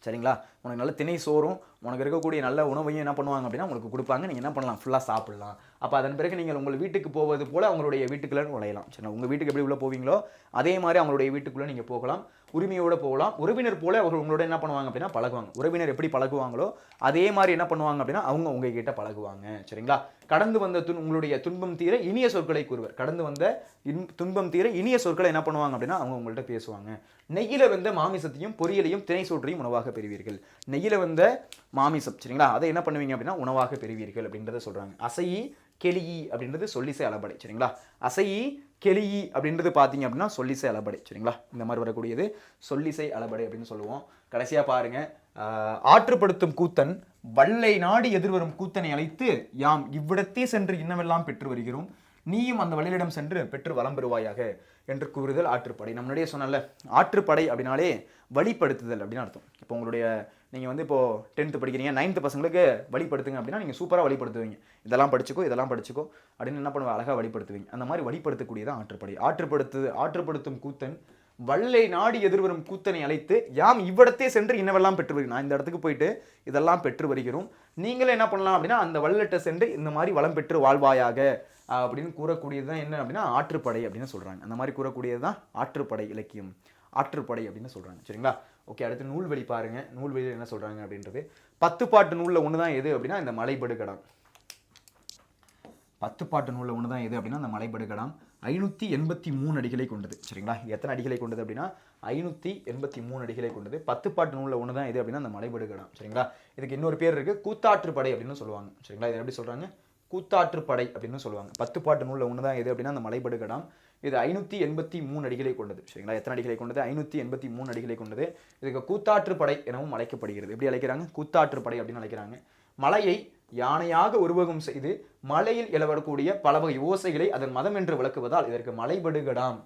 A: சரிங்களா? உனக்கு நல்ல திணை சோறும் உனக்கு இருக்கக்கூடிய நல்ல உணவையும் என்ன பண்ணுவாங்க அப்படின்னா உங்களுக்கு கொடுப்பாங்க. நீங்கள் என்ன பண்ணலாம், ஃபுல்லாக சாப்பிடலாம். அப்போ அதன் பிறகு நீங்கள் உங்கள் வீட்டுக்கு போவது போல் அவங்களுடைய வீட்டுக்குள்ளே நுழையலாம். சரி, உங்கள் வீட்டுக்கு எப்படி உள்ளே போவீங்களோ அதே மாதிரி அவங்களுடைய வீட்டுக்குள்ளே நீங்கள் போகலாம், உரிமையோடு போகலாம். உறவினர் போல அவர்கள் உங்களோட என்ன பண்ணுவாங்க அப்படின்னா பழகுவாங்க. உறவினர் எப்படி பழகுவாங்களோ அதே மாதிரி என்ன பண்ணுவாங்க அப்படின்னா அவங்க உங்ககிட்ட பழகுவாங்க. சரிங்களா? கடந்து வந்த உங்களுடைய துன்பம் தீர இனிய சொற்களை கூறுவர். கடந்து வந்த துன்பம் தீர இனிய சொற்களை என்ன பண்ணுவாங்க அப்படின்னா அவங்க உங்கள்கிட்ட பேசுவாங்க. நெய்யில வந்த மாமிசத்தையும் பொரியலையும் திணை சோற்றையும் உணவாக பெறுவீர்கள். நெய்யில வந்த மாமிசம், சரிங்களா, அதை என்ன பண்ணுவீங்க அப்படின்னா உணவாக பெறுவீர்கள் அப்படின்றத சொல்றாங்க. அசையி கெளியி அப்படின்றது சொல்லிசை அளபடை. சரிங்களா? அசையி கெளியி அப்படின்றது பார்த்தீங்க அப்படின்னா சொல்லிசை அளபடை. சரிங்களா? இந்த மாதிரி வரக்கூடியது சொல்லிசை அளபடை அப்படின்னு சொல்லுவோம். கடைசியா பாருங்க, ஆற்றுப்படுத்தும் கூத்தன் வல்லை நாடி எதிர்வரும் கூத்தனை அழைத்து யாம் இவ்விடத்தே சென்று இன்னமெல்லாம் பெற்று வருகிறோம், நீயும் அந்த வழியிடம் சென்று பெற்று வளம் பெறுவாயாக என்று கூறுதல் ஆற்றுப்படை. நம்ம முன்னாடியே சொன்னல, ஆற்றுப்படை அப்படின்னாலே வழிப்படுத்துதல் அப்படின்னு அர்த்தம். இப்போ உங்களுடைய நீங்கள் வந்து இப்போது 10th படிக்கிறீங்க, 9th பசங்களுக்கு வழிப்படுத்துங்க அப்படின்னா நீங்கள் சூப்பராக வழிப்படுத்துவீங்க. இதெல்லாம் படிச்சுக்கோ இதெல்லாம் படிச்சுக்கோ அப்படின்னு என்ன பண்ணுவாங்க, அழகாக வழிப்படுத்துவீங்க. அந்த மாதிரி வழிப்படுத்தக்கூடியதான் ஆற்றுப்படை. ஆற்றுப்படுத்தும் கூத்தன் வல்லை நாடி எதிர்வரும் கூத்தனை அழைத்து யாம் இவ்விடத்தே சென்று இன்னவெல்லாம் பெற்று வருகிறோம். நான் இந்த இடத்துக்கு போயிட்டு இதெல்லாம் பெற்று வருகிறோம், நீங்களே என்ன பண்ணலாம் அப்படின்னா அந்த வல்லட்டை சென்று இந்த மாதிரி வளம் பெற்று வாழ்வாயாக அப்படின்னு கூறக்கூடியது தான் என்ன அப்படின்னா ஆற்றுப்படை அப்படின்னு சொல்கிறாங்க. அந்த மாதிரி கூறக்கூடியது தான் ஆற்றுப்படை இலக்கியம், ஆற்றுப்படை அப்படின்னு சொல்கிறாங்க. சரிங்களா? ஓகே, அடுத்து நூல்வெளி பாருங்கள். நூல்வெளியில் என்ன சொல்கிறாங்க அப்படின்றது 10 பாட்டு நூலில் ஒன்று தான் எது அப்படின்னா இந்த மலைபடுகடாம். 10 பாட்டு நூலில் ஒன்று தான் எது அப்படின்னா அந்த மலைபடுகடாம் 583 அடிகளை கொண்டது. சரிங்களா? எத்தனை அடிகளை கொண்டது அப்படின்னா 583 அடிகளை கொண்டது. 10 பாட்டு நூலில் ஒன்று தான் எது அப்படின்னா அந்த மலைபடுகடாம். சரிங்களா? இதுக்கு இன்னொரு பேர் இருக்குது, கூத்தாற்றுப்படை அப்படின்னு சொல்லுவாங்க. சரிங்களா? இது எப்படி சொல்கிறாங்க, கூத்தாற்றுப்படை அப்படின்னு சொல்லுவாங்க. 10 பாட்டு நூலில் ஒன்று தான் எது அப்படின்னா அந்த மலைபடுகடாம். இது 583 அடிகளை கொண்டது. சரிங்களா? எத்தனை அடிகளை கொண்டது, 583 அடிகளை கொண்டது. இதுக்கு கூத்தாற்றுப்படை எனவும் அழைக்கப்படுகிறது. எப்படி அழைக்கிறாங்க, கூத்தாற்றுப்படை அப்படின்னு அழைக்கிறாங்க. மலையை யானையாக உருவகம் செய்து மலையில் எழவரக்கூடிய பல வகை ஓசைகளை அதன் மதம் என்று விளக்குவதால் இதற்கு மலைபடுகடாம்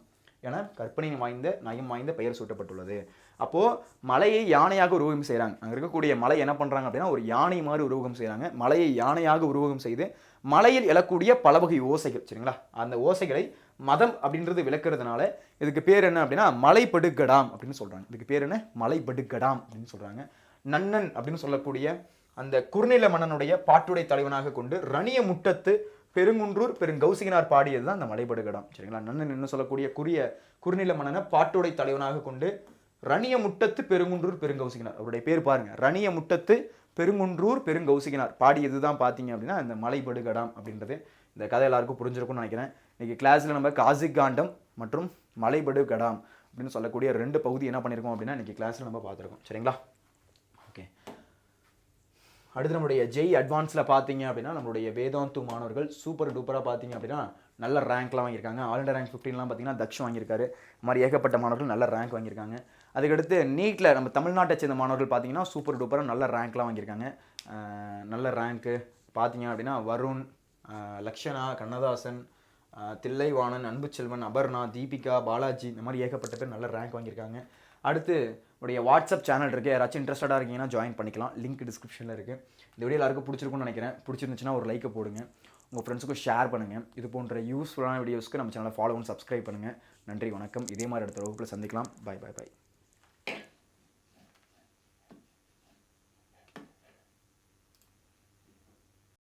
A: என கற்பனை வாய்ந்த நயம் வாய்ந்த பெயர் சூட்டப்பட்டுள்ளது. அப்போ மலையை யானையாக உருவகம் செய்கிறாங்க. அங்கே இருக்கக்கூடிய மலை என்ன பண்ணுறாங்க அப்படின்னா ஒரு யானை மாதிரி உருவகம் செய்கிறாங்க. மலையை யானையாக உருவகம் செய்து மலையில் எழக்கூடிய பல வகை ஓசைகள், சரிங்களா, அந்த ஓசைகளை மதம் அப்படின்றது விளக்குறதுனால இதுக்கு பேர் என்ன அப்படின்னா மலைபடுகடாம் அப்படின்னு சொல்கிறாங்க. இதுக்கு பேர் என்ன, மலைபடுகடாம் அப்படின்னு சொல்கிறாங்க. நன்னன் அப்படின்னு சொல்லக்கூடிய அந்த குறுநில மன்னனுடைய பாட்டுடை தலைவனாக கொண்டு ரணிய முட்டத்து பெருங்குன்றூர் பெருங்கௌசிகனார் பாடியது தான் அந்த மலைபடுகடாம். சரிங்களா? நன்னன் என்ன சொல்லக்கூடிய குறுநில மன்னனை பாட்டுடை தலைவனாக கொண்டு ரணிய முட்டத்து பெருங்குன்றூர் பெருங்கௌசிகனார், அவருடைய பேர் பாருங்க, ரணிய முட்டத்து பெருங்குன்றூர் பெருங்கௌசிகனார் பாடியது தான் பார்த்தீங்க அப்படின்னா இந்த மலைபடுகடாம் அப்படின்றது. இந்த கதை எல்லாருக்கும் புரிஞ்சிருக்கும்னு நினைக்கிறேன். இன்னைக்கு கிளாஸில் நம்ம காசிகாண்டம் மற்றும் மலைபடுகடாம் அப்படின்னு சொல்லக்கூடிய 2 பகுதி என்ன பண்ணியிருக்கோம் அப்படின்னா இன்னைக்கு கிளாஸில் நம்ம பார்த்துருக்கோம். சரிங்களா? ஓகே, அடுத்து நம்மளுடைய ஜெய் அட்வான்ஸில் பார்த்தீங்க அப்படின்னா நம்மளுடைய வேதாந்து மாணவர்கள் சூப்பர் டூப்பராக பார்த்தீங்க அப்படின்னா நல்ல ரேங்க்லாம் வாங்கியிருக்காங்க. ஆல் இண்டியா ரேங்க் 15லாம் பார்த்தீங்கன்னா தக்ஷ் வாங்கியிருக்காரு. இந்த மாதிரி ஏகப்பட்ட மாணவர்கள் நல்ல ரேங்க் வாங்கியிருக்காங்க. அதுக்கடுத்து நீட்டில் நம்ம தமிழ்நாட்டை சேர்ந்த மாணவர்கள் பார்த்தீங்கன்னா சூப்பர் டூப்பராக நல்ல ரேங்க்லாம் வாங்கியிருக்காங்க. நல்ல ரேங்க்கு பார்த்தீங்க அப்படின்னா வருண், லக்ஷனா, கண்ணதாசன், தில்லைவாணன், அன்புச்செல்வன், அபர்ணா, தீபிகா, பாலாஜி, இந்த மாதிரி ஏகப்பட்ட பேர் நல்ல ரேங்க் வாங்கியிருக்காங்க. அடுத்து உடைய வாட்ஸ்அப் சேனல் இருக்குது, யாராச்சும் இன்ட்ரெஸ்டடாக இருக்கீங்கன்னா ஜாயின் பண்ணிக்கலாம். லிங்க் டிஸ்கிரிப்ஷனில் இருக்குது. இந்த வீடியோ எல்லாருக்கும் பிடிச்சிருக்கும்னு நினைக்கிறேன். பிடிச்சிருந்துச்சுன்னா ஒரு லைக்கை போடுங்க, உங்கள் ஃப்ரெண்ட்ஸுக்கும் ஷேர் பண்ணுங்கள். இது போன்ற யூஸ்ஃபுல்லான வீடியோஸ்க்கு நம்ம சேனலை ஃபாலோ பண்ணி சப்ஸ்கிரைப் பண்ணுங்கள். நன்றி, வணக்கம். இதே மாதிரி அடுத்த வகுப்பில் சந்திக்கலாம். பாய் பாய் பாய்.